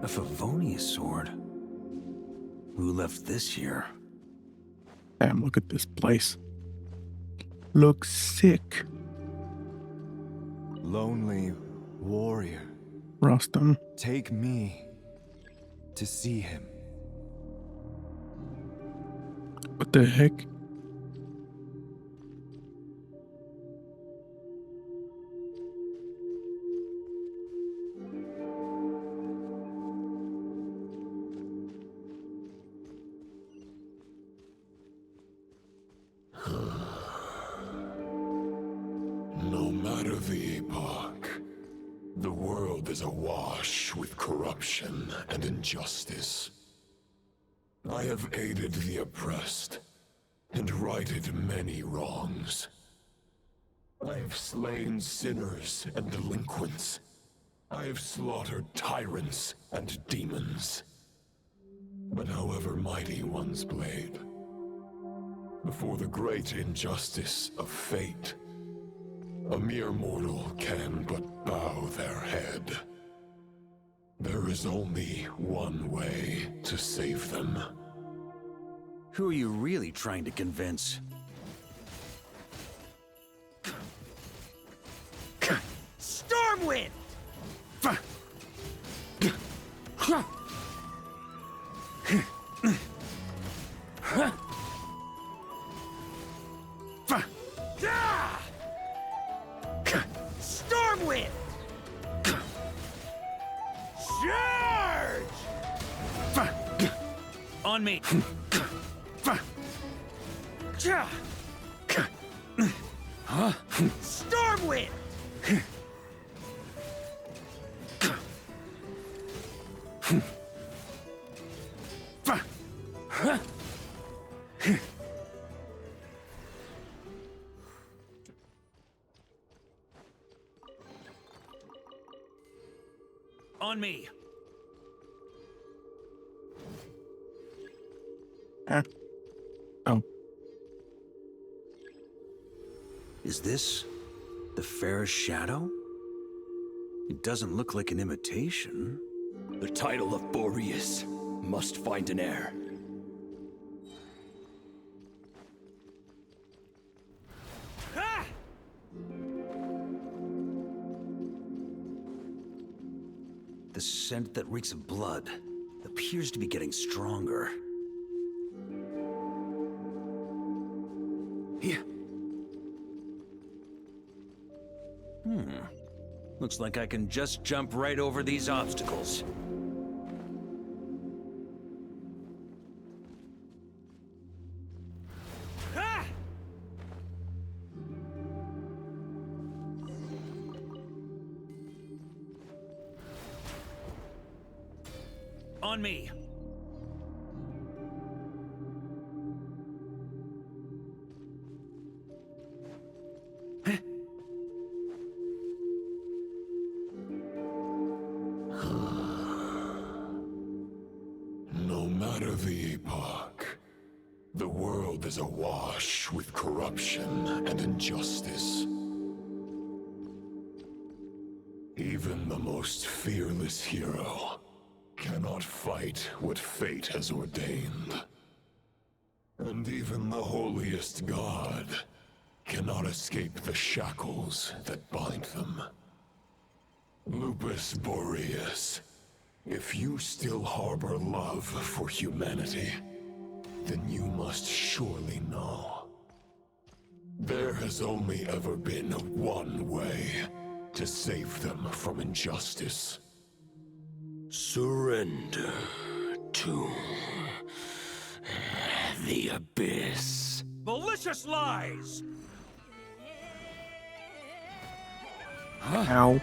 A Favonius sword? Who left this here? Damn, look at this place. Looks sick. Lonely warrior. Rostam. Take me to see him. What the heck? No matter the epoch, the world is awash with corruption and injustice. I have aided the oppressed and righted many wrongs. I have slain sinners and delinquents. I have slaughtered tyrants and demons. But however mighty one's blade, before the great injustice of fate, a mere mortal can but bow their head. There is only one way to save them. Who are you really trying to convince? Stormwind! Stormwind! Charge! On me! Huh? Stormwind! On me! Oh. Is this the fairest shadow? It doesn't look like an imitation. The title of Boreas must find an heir. The scent that reeks of blood appears to be getting stronger. Yeah. Looks like I can just jump right over these obstacles. On me! No matter the epoch, the world is awash with corruption and injustice. Even the most fearless hero cannot fight what fate has ordained. And even the holiest god cannot escape the shackles that bind them. Lupus Boreas, if you still harbor love for humanity, then you must surely know. There has only ever been one way to save them from injustice. Surrender to the abyss. Malicious lies! Ow.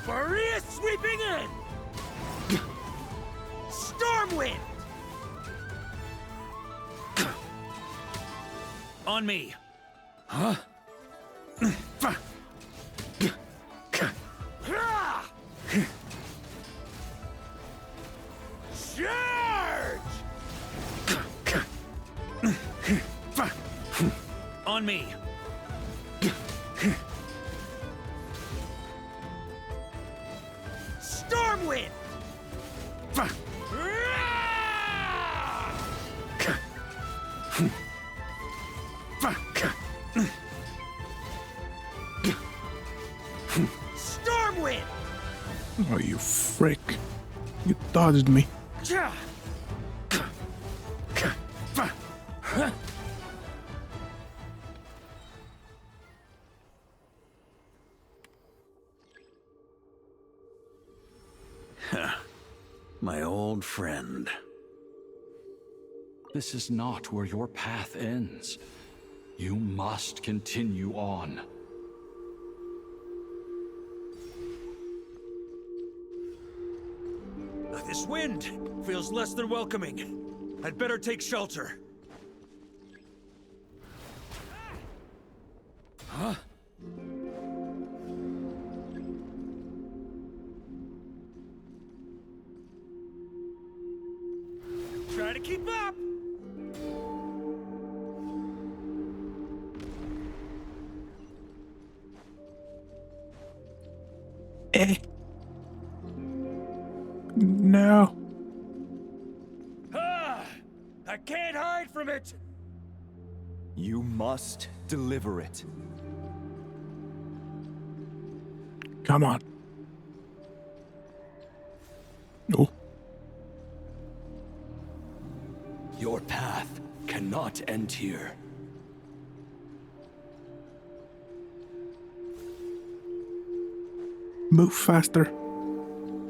Maria sweeping in! Stormwind! On me. Huh? Charge! On me. Stormwind! Stormwind! Oh, you frick. You dodged me. My old friend. This is not where your path ends. You must continue on. This wind feels less than welcoming. I'd better take shelter. Huh? Try to keep up! No. I can't hide from it! You must deliver it. Come on. Oh. Your path cannot end here. Move faster.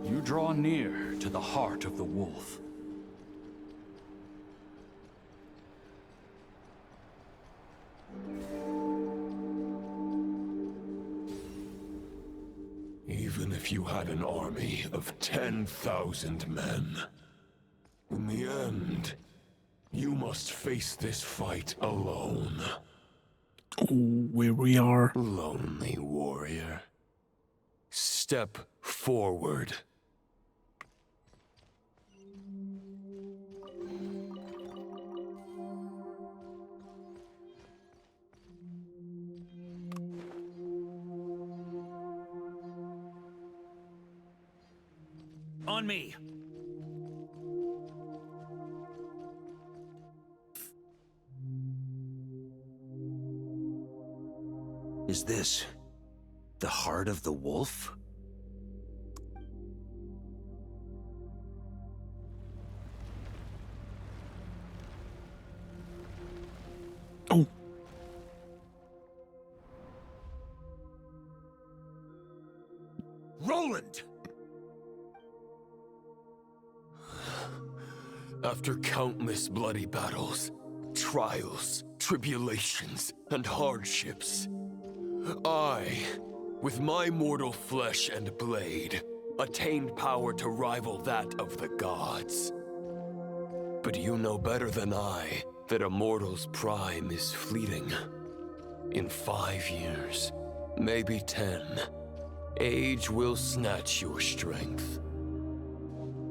You draw near to the heart of the wolf. Even if you had an army of 10,000 men, in the end, you must face this fight alone. Oh, where we are. Lonely warrior. Step forward. On me. Is this the heart of the wolf? Oh. Roland! After countless bloody battles, trials, tribulations, and hardships, I, with my mortal flesh and blade, attained power to rival that of the gods. But you know better than I that a mortal's prime is fleeting. In 5 years, maybe 10, age will snatch your strength.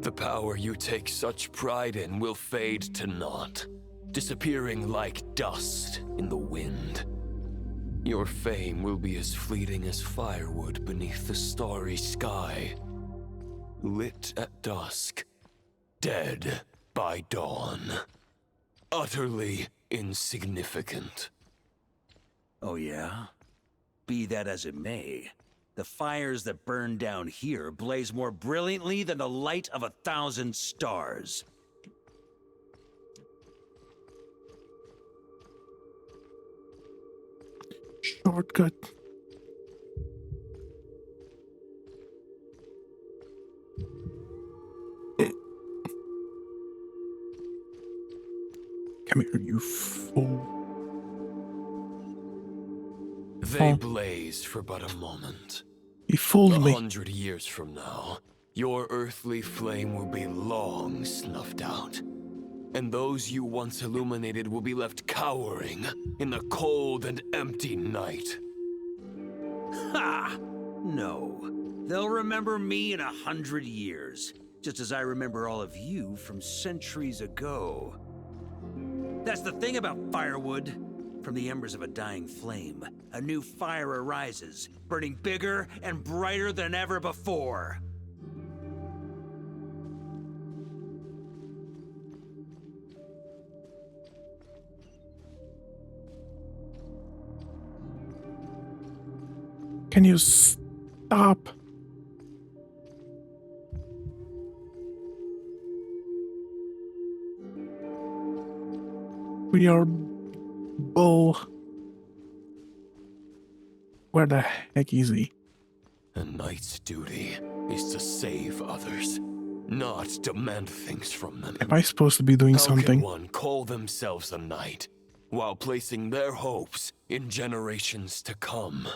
The power you take such pride in will fade to naught, disappearing like dust in the wind. Your fame will be as fleeting as firewood beneath the starry sky, lit at dusk, dead by dawn. Utterly insignificant. Oh yeah? Be that as it may, the fires that burn down here blaze more brilliantly than the light of 1,000 stars. Shortcut. Come here, you fool. They Oh. blaze for but a moment. He fooled me. 100 years from now, your earthly flame will be long snuffed out. And those you once illuminated will be left cowering in the cold and empty night. Ha! No. They'll remember me in 100 years, just as I remember all of you from centuries ago. That's the thing about firewood. From the embers of a dying flame, a new fire arises, burning bigger and brighter than ever before. Can you stop? We are bull. Where the heck is he? A knight's duty is to save others, not demand things from them. Am I supposed to be doing How something? can one call themselves a knight while placing their hopes in generations to come?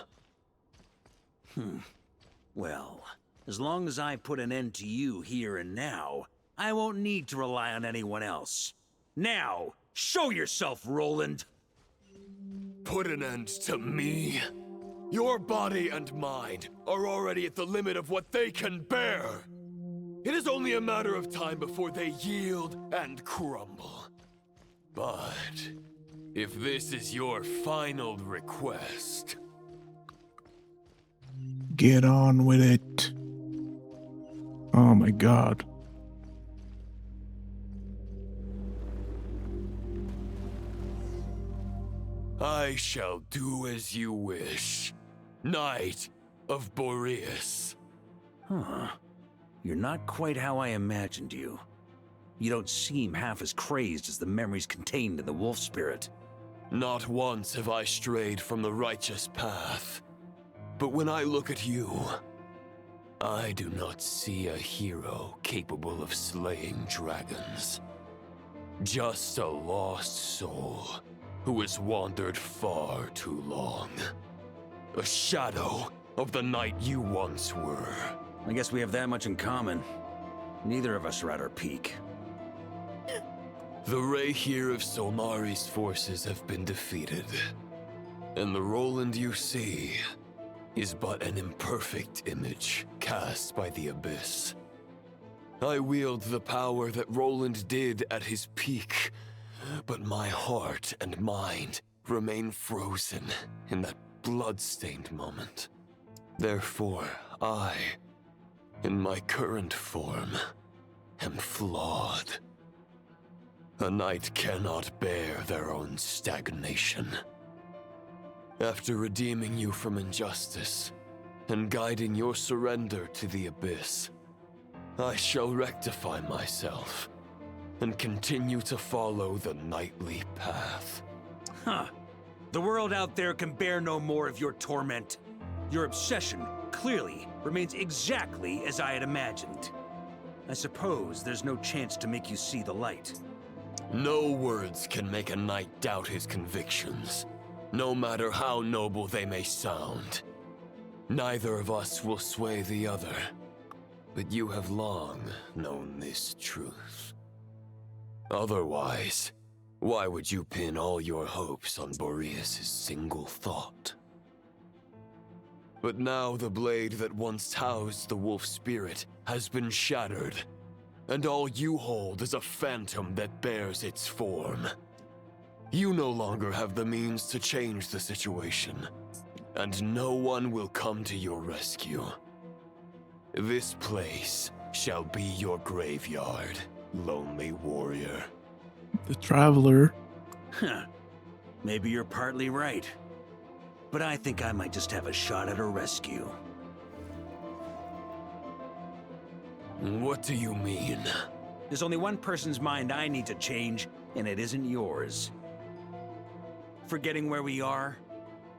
Well, as long as I put an end to you here and now, I won't need to rely on anyone else. Now, show yourself, Roland! Put an end to me? Your body and mind are already at the limit of what they can bear. It is only a matter of time before they yield and crumble. But if this is your final request... Get on with it. Oh my god. I shall do as you wish, Knight of Boreas. Huh. You're not quite how I imagined you. You don't seem half as crazed as the memories contained in the wolf spirit. Not once have I strayed from the righteous path. But when I look at you, I do not see a hero capable of slaying dragons. Just a lost soul who has wandered far too long. A shadow of the knight you once were. I guess we have that much in common. Neither of us are at our peak. The Rayhir of Solmari's forces have been defeated. And the Roland you see is but an imperfect image cast by the Abyss. I wield the power that Roland did at his peak, but my heart and mind remain frozen in that blood-stained moment. Therefore, I, in my current form, am flawed. A knight cannot bear their own stagnation. After redeeming you from injustice and guiding your surrender to the Abyss, I shall rectify myself and continue to follow the knightly path. Huh. The world out there can bear no more of your torment. Your obsession, clearly, remains exactly as I had imagined. I suppose there's no chance to make you see the light. No words can make a knight doubt his convictions, no matter how noble they may sound. Neither of us will sway the other, but you have long known this truth. Otherwise, why would you pin all your hopes on Boreas' single thought? But now the blade that once housed the wolf spirit has been shattered, and all you hold is a phantom that bears its form. You no longer have the means to change the situation, and no one will come to your rescue. This place shall be your graveyard, lonely warrior. The Traveler. Huh. Maybe you're partly right. But I think I might just have a shot at a rescue. What do you mean? There's only one person's mind I need to change, and it isn't yours. Forgetting where we are?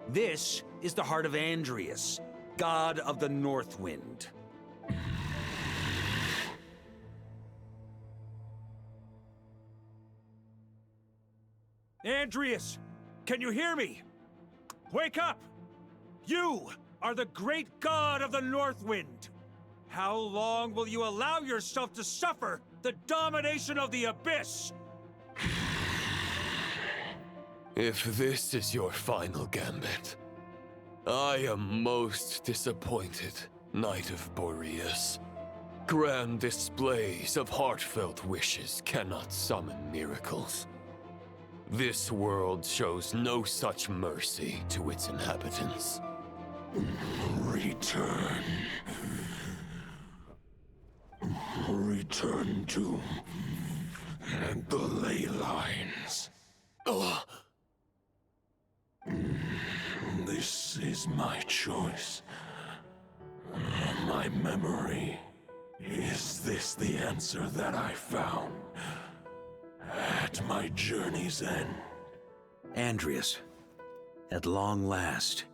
This is the heart of Andreas, god of the North Wind. Andreas, can you hear me? Wake up! You are the great god of the North Wind. How long will you allow yourself to suffer the domination of the Abyss? If this is your final gambit, I am most disappointed, Knight of Boreas. Grand displays of heartfelt wishes cannot summon miracles. This world shows no such mercy to its inhabitants. Return. Return to the ley lines. This is my choice. My memory. Is this the answer that I found at my journey's end? Andreas, at long last,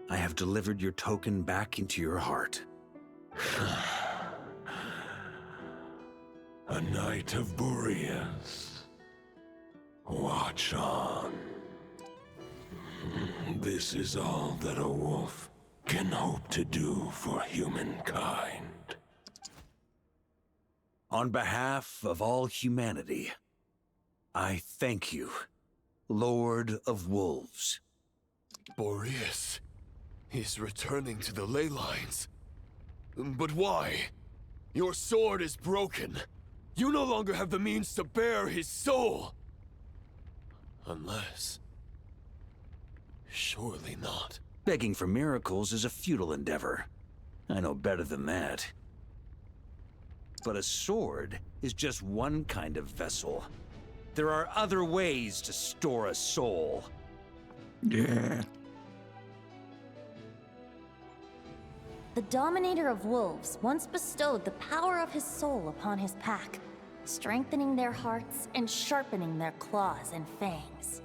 I have delivered your token back into your heart. A Knight of Boreas. Watch on. This is all that a wolf can hope to do for humankind. On behalf of all humanity, I thank you, Lord of Wolves. Boreas is returning to the ley lines. But why? Your sword is broken. You no longer have the means to bear his soul. Unless... surely not. Begging for miracles is a futile endeavor. I know better than that. But a sword is just one kind of vessel. There are other ways to store a soul. Yeah. The Dominator of Wolves once bestowed the power of his soul upon his pack, strengthening their hearts and sharpening their claws and fangs.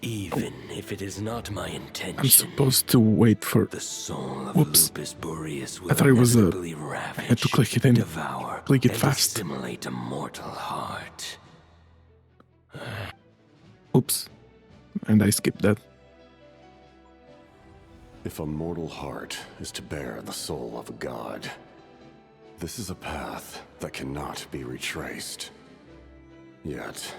Even if it is not my intention, I'm supposed to wait for... the soul of Whoops. Lupus Boreas will I thought it was a... inevitably I had to ravage, click it in. devour, Click it and fast. assimilate a mortal heart. Oops. And I skipped that. If a mortal heart is to bear the soul of a god, this is a path that cannot be retraced. Yet,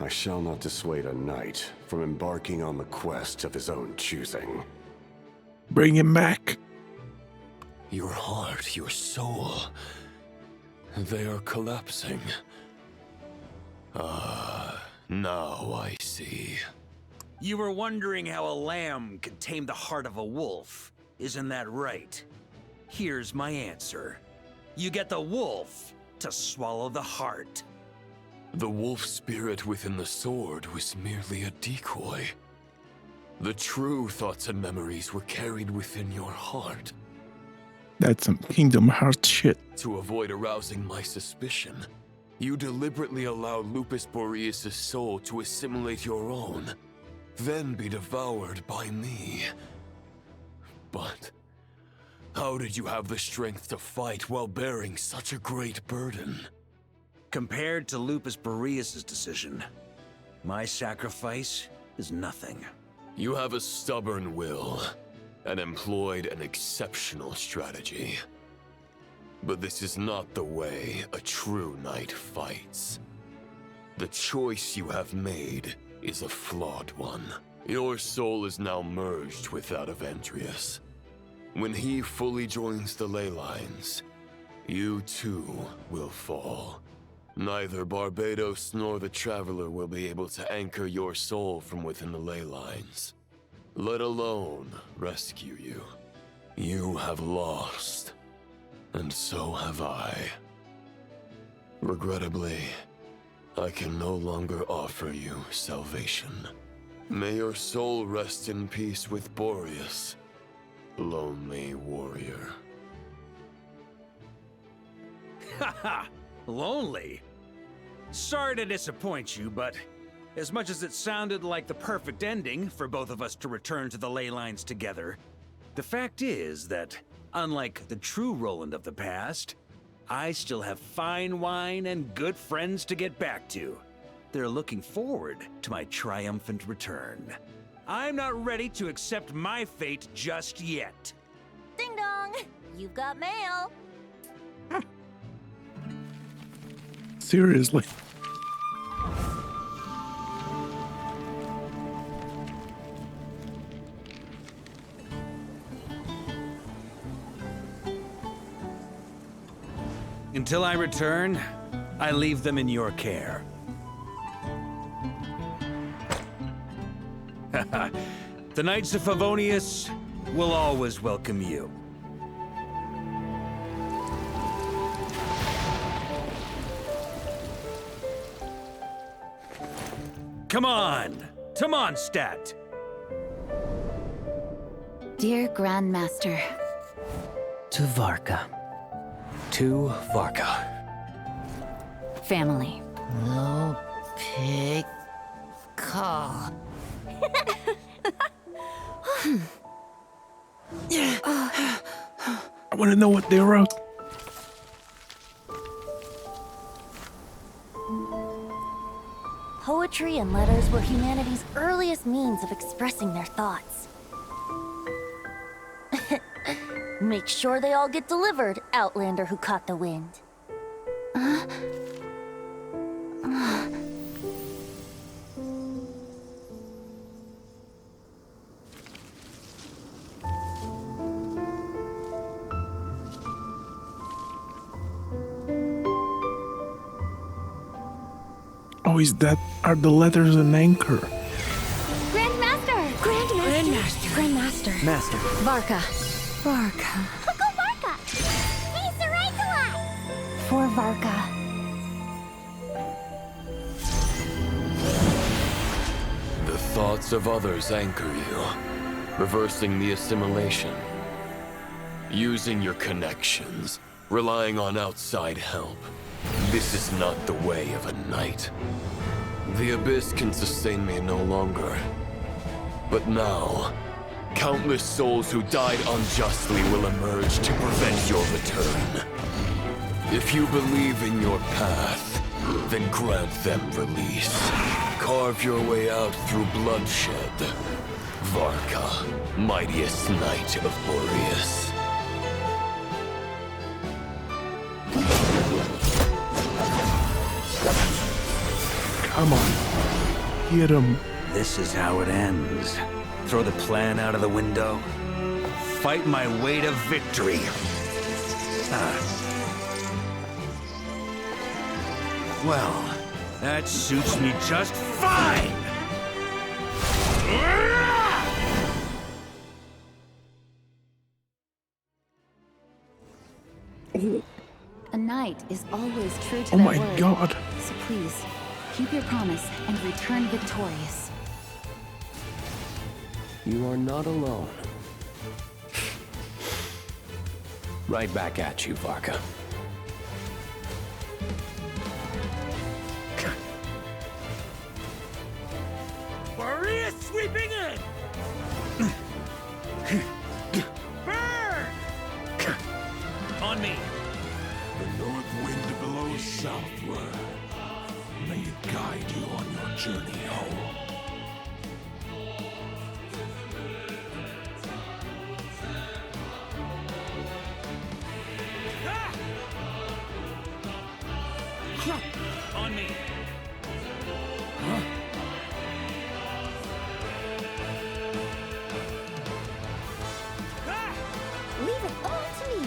I shall not dissuade a knight from embarking on the quest of his own choosing. Bring him back. Your heart, your soul... they are collapsing. Now I see. You were wondering how a lamb could tame the heart of a wolf, isn't that right? Here's my answer. You get the wolf to swallow the heart. The wolf spirit within the sword was merely a decoy. The true thoughts and memories were carried within your heart. That's some Kingdom Hearts shit. To avoid arousing my suspicion, you deliberately allowed Lupus Boreas' soul to assimilate your own, then be devoured by me. But how did you have the strength to fight while bearing such a great burden? Compared to Lupus Boreas' decision, my sacrifice is nothing. You have a stubborn will, and employed an exceptional strategy. But this is not the way a true knight fights. The choice you have made is a flawed one. Your soul is now merged with that of Andreas. When he fully joins the ley lines, you too will fall. Neither Barbados nor the Traveler will be able to anchor your soul from within the ley lines, let alone rescue you. You have lost, and so have I. Regrettably, I can no longer offer you salvation. May your soul rest in peace with Boreas, lonely warrior. Haha! Lonely? Sorry to disappoint you, but as much as it sounded like the perfect ending for both of us to return to the ley lines together, the fact is that, unlike the true Roland of the past, I still have fine wine and good friends to get back to. They're looking forward to my triumphant return. I'm not ready to accept my fate just yet. Ding dong! You've got mail. Seriously. Until I return, I leave them in your care. The Knights of Favonius will always welcome you. Come on, to Mondstadt. Dear Grandmaster. To Varka. To Varka. Family. No pig call. I want to know what they wrote. Poetry and letters were humanity's earliest means of expressing their thoughts. Make sure they all get delivered, Outlander who caught the wind. Oh, is that are the letters an anchor? Grandmaster! Grandmaster. Master. Varka. Go Varka! He's the right to us! For Varka. The thoughts of others anchor you, reversing the assimilation. Using your connections, relying on outside help. This is not the way of a knight. The Abyss can sustain me no longer. But now, countless souls who died unjustly will emerge to prevent your return. If you believe in your path, then grant them release. Carve your way out through bloodshed. Varka, mightiest knight of Boreas. Come on. Hit him. This is how it ends. Throw the plan out of the window. Fight my way to victory. Well, that suits me just fine! A knight is always true to Oh their my word. god. So please, keep your promise and return victorious. You are not alone. Right back at you, Varka. Boreas sweeping in! Burn! On me! The north wind blows southward. May it guide you on your journey home. On me! Leave it all to me!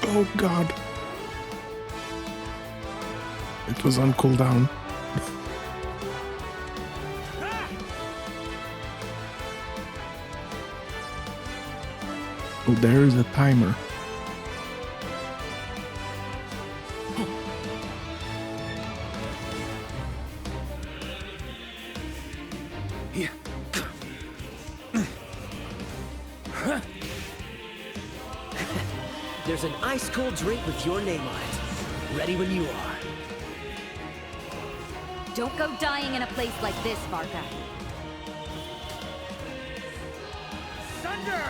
Oh god. It was on cooldown. Oh, there is a timer. There's an ice-cold drink with your name on it. Ready when you are. Don't go dying in a place like this, Varka. Thunder!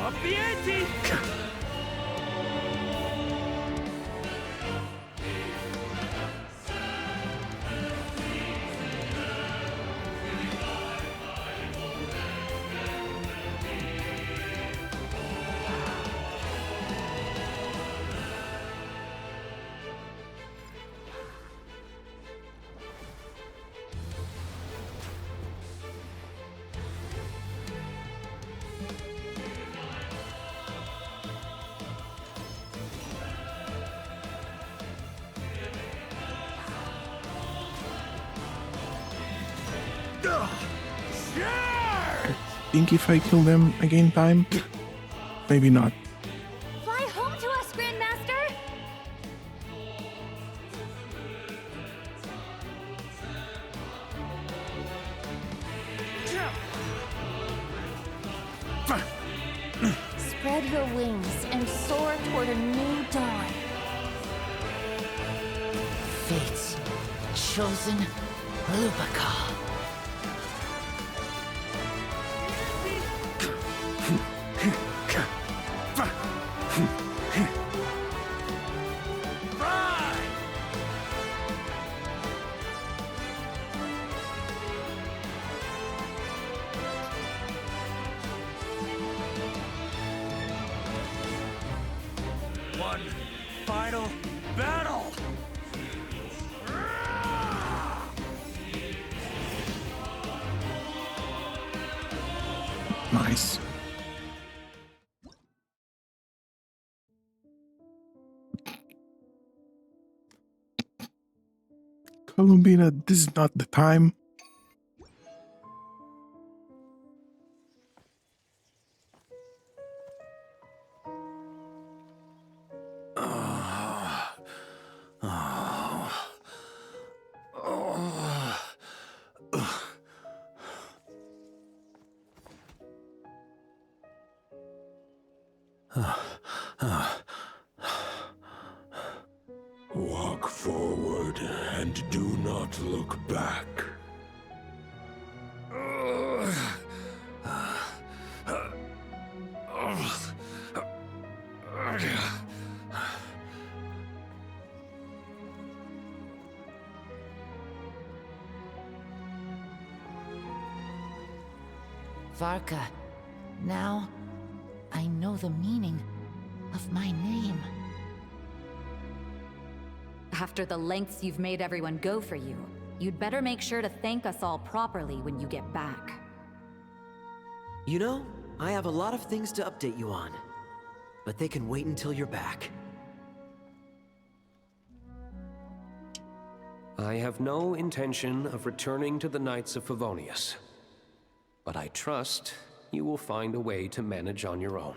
Up the ante! I think if I kill them again time, maybe not. Fly home to us, Grandmaster! Spread your wings and soar toward a new dawn. Fate's chosen Lupica. One final battle! Nice. Columbina, this is not the time. Walk forward and do not look back. Varka, now I know the meaning of my name. After the lengths you've made everyone go for you, you'd better make sure to thank us all properly when you get back. You know, I have a lot of things to update you on. But they can wait until you're back. I have no intention of returning to the Knights of Favonius. But I trust you will find a way to manage on your own.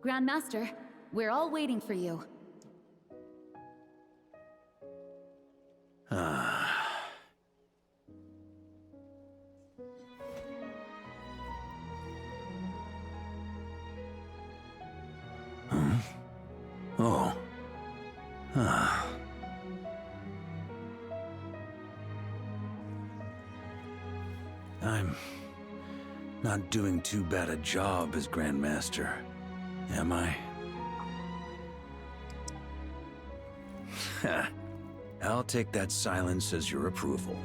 Grandmaster, we're all waiting for you. Oh. I'm not doing too bad a job as Grandmaster, am I? I'll take that silence as your approval.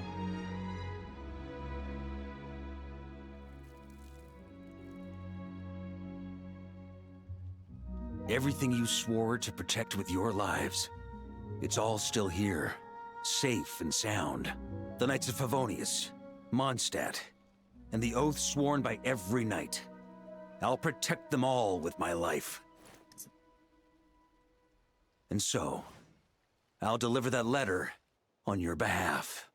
Everything you swore to protect with your lives, it's all still here, safe and sound. The Knights of Favonius, Mondstadt, and the oath sworn by every knight. I'll protect them all with my life. And so, I'll deliver that letter on your behalf.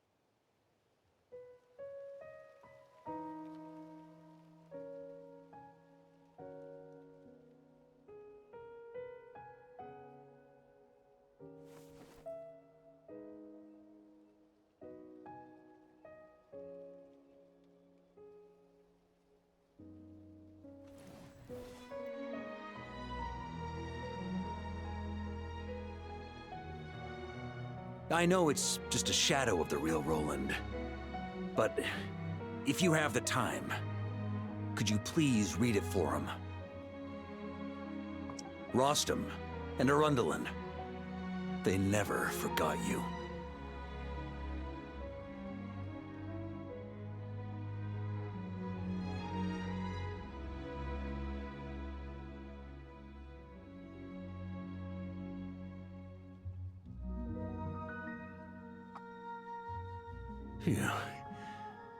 I know it's just a shadow of the real Roland, but if you have the time, could you please read it for him? Rostam and Arundelen, they never forgot you. Phew.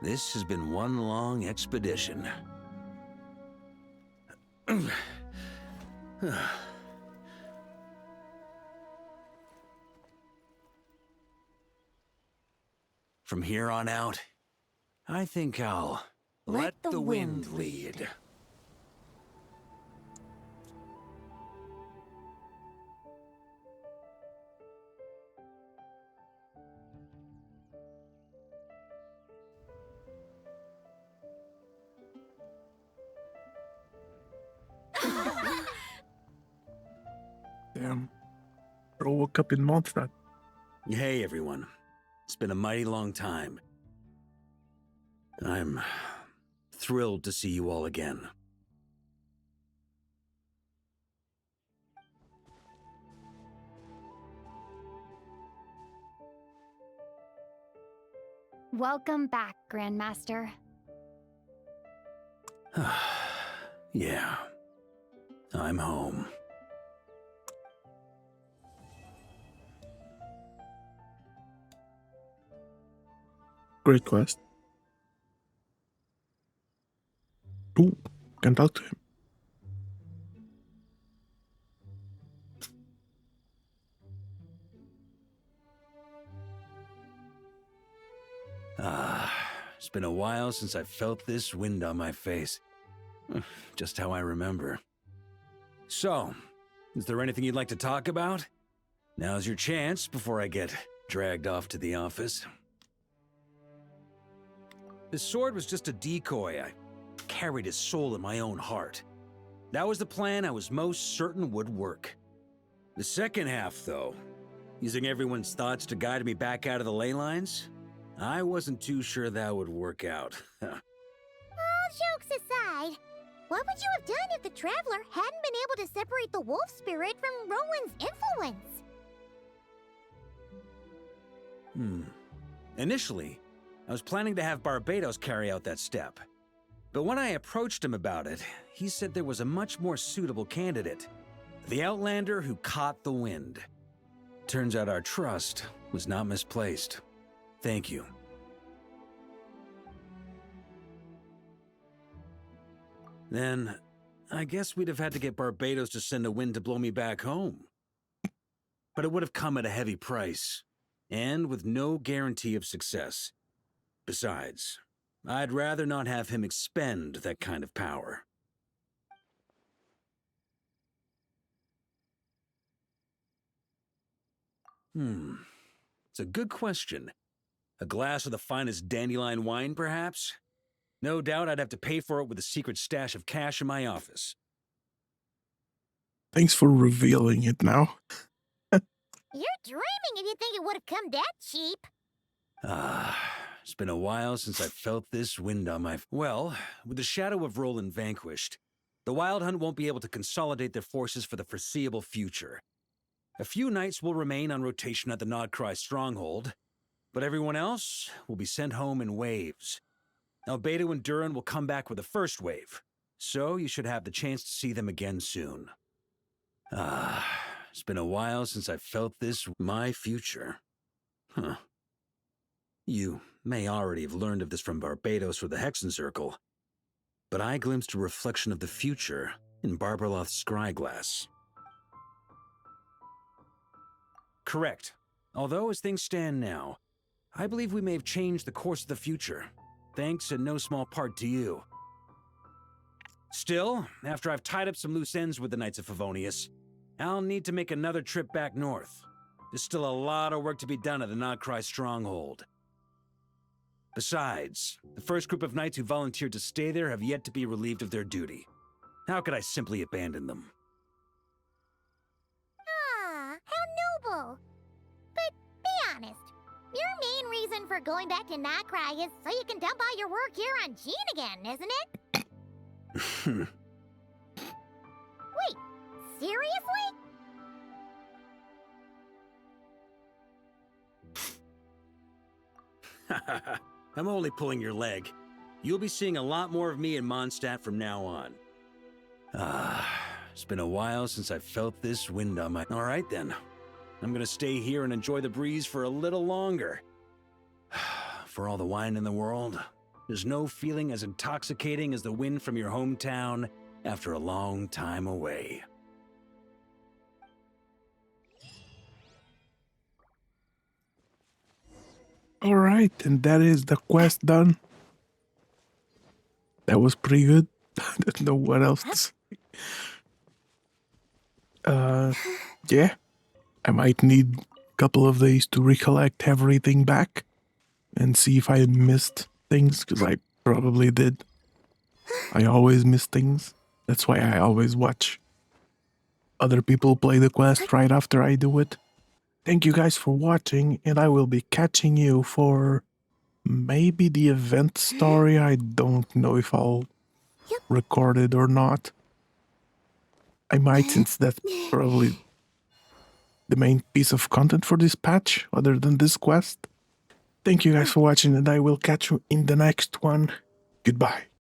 This has been one long expedition. From here on out, I think I'll let the wind lead. Damn. Bro woke up in Mondstadt. Hey, everyone. It's been a mighty long time. I'm thrilled to see you all again. Welcome back, Grandmaster. Yeah. I'm home. Great quest. Ooh, can talk to him. It's been a while since I felt this wind on my face. Just how I remember. So, is there anything you'd like to talk about? Now's your chance before I get dragged off to the office. This sword was just a decoy. I carried his soul in my own heart. That was the plan I was most certain would work. The second half, though, using everyone's thoughts to guide me back out of the ley lines, I wasn't too sure that would work out. All jokes aside, what would you have done if the Traveler hadn't been able to separate the wolf spirit from Roland's influence? Initially, I was planning to have Barbatos carry out that step. But when I approached him about it, he said there was a much more suitable candidate. The Outlander who caught the wind. Turns out our trust was not misplaced. Thank you. Then, I guess we'd have had to get Barbatos to send a wind to blow me back home. But it would have come at a heavy price, and with no guarantee of success. Besides, I'd rather not have him expend that kind of power. It's a good question. A glass of the finest dandelion wine, perhaps? No doubt I'd have to pay for it with a secret stash of cash in my office. Thanks for revealing it now. You're dreaming if you think it would have come that cheap. It's been a while since I felt this wind on my... Well, with the shadow of Roland vanquished, the Wild Hunt won't be able to consolidate their forces for the foreseeable future. A few knights will remain on rotation at the Nodcry stronghold, but everyone else will be sent home in waves. Albedo and Durin will come back with the first wave, so you should have the chance to see them again soon. It's been a while since I felt this... my future. You may already have learned of this from Barbatos or the Hexen Circle, but I glimpsed a reflection of the future in Barbarloth's scryglass. Correct. Although, as things stand now, I believe we may have changed the course of the future, thanks in no small part to you. Still, after I've tied up some loose ends with the Knights of Favonius, I'll need to make another trip back north. There's still a lot of work to be done at the Nodcry stronghold. Besides, the first group of knights who volunteered to stay there have yet to be relieved of their duty. How could I simply abandon them? Ah, how noble. But be honest, for going back to Notcry is so you can dump all your work here on Jean again, isn't it? Wait, seriously? I'm only pulling your leg. You'll be seeing a lot more of me in Mondstadt from now on. It's been a while since I felt this wind on my... All right, then. I'm gonna stay here and enjoy the breeze for a little longer. For all the wine in the world, there's no feeling as intoxicating as the wind from your hometown after a long time away. Alright, and that is the quest done. That was pretty good. I don't know what else to say. Yeah. I might need a couple of days to recollect everything back and see if I missed things, because I probably did. I always miss things. That's why I always watch other people play the quest right after I do it. Thank you guys for watching, and I will be catching you for maybe the event story. I don't know if I'll record it or not. I might, since that's probably the main piece of content for this patch, other than this quest. Thank you guys for watching, and I will catch you in the next one. Goodbye.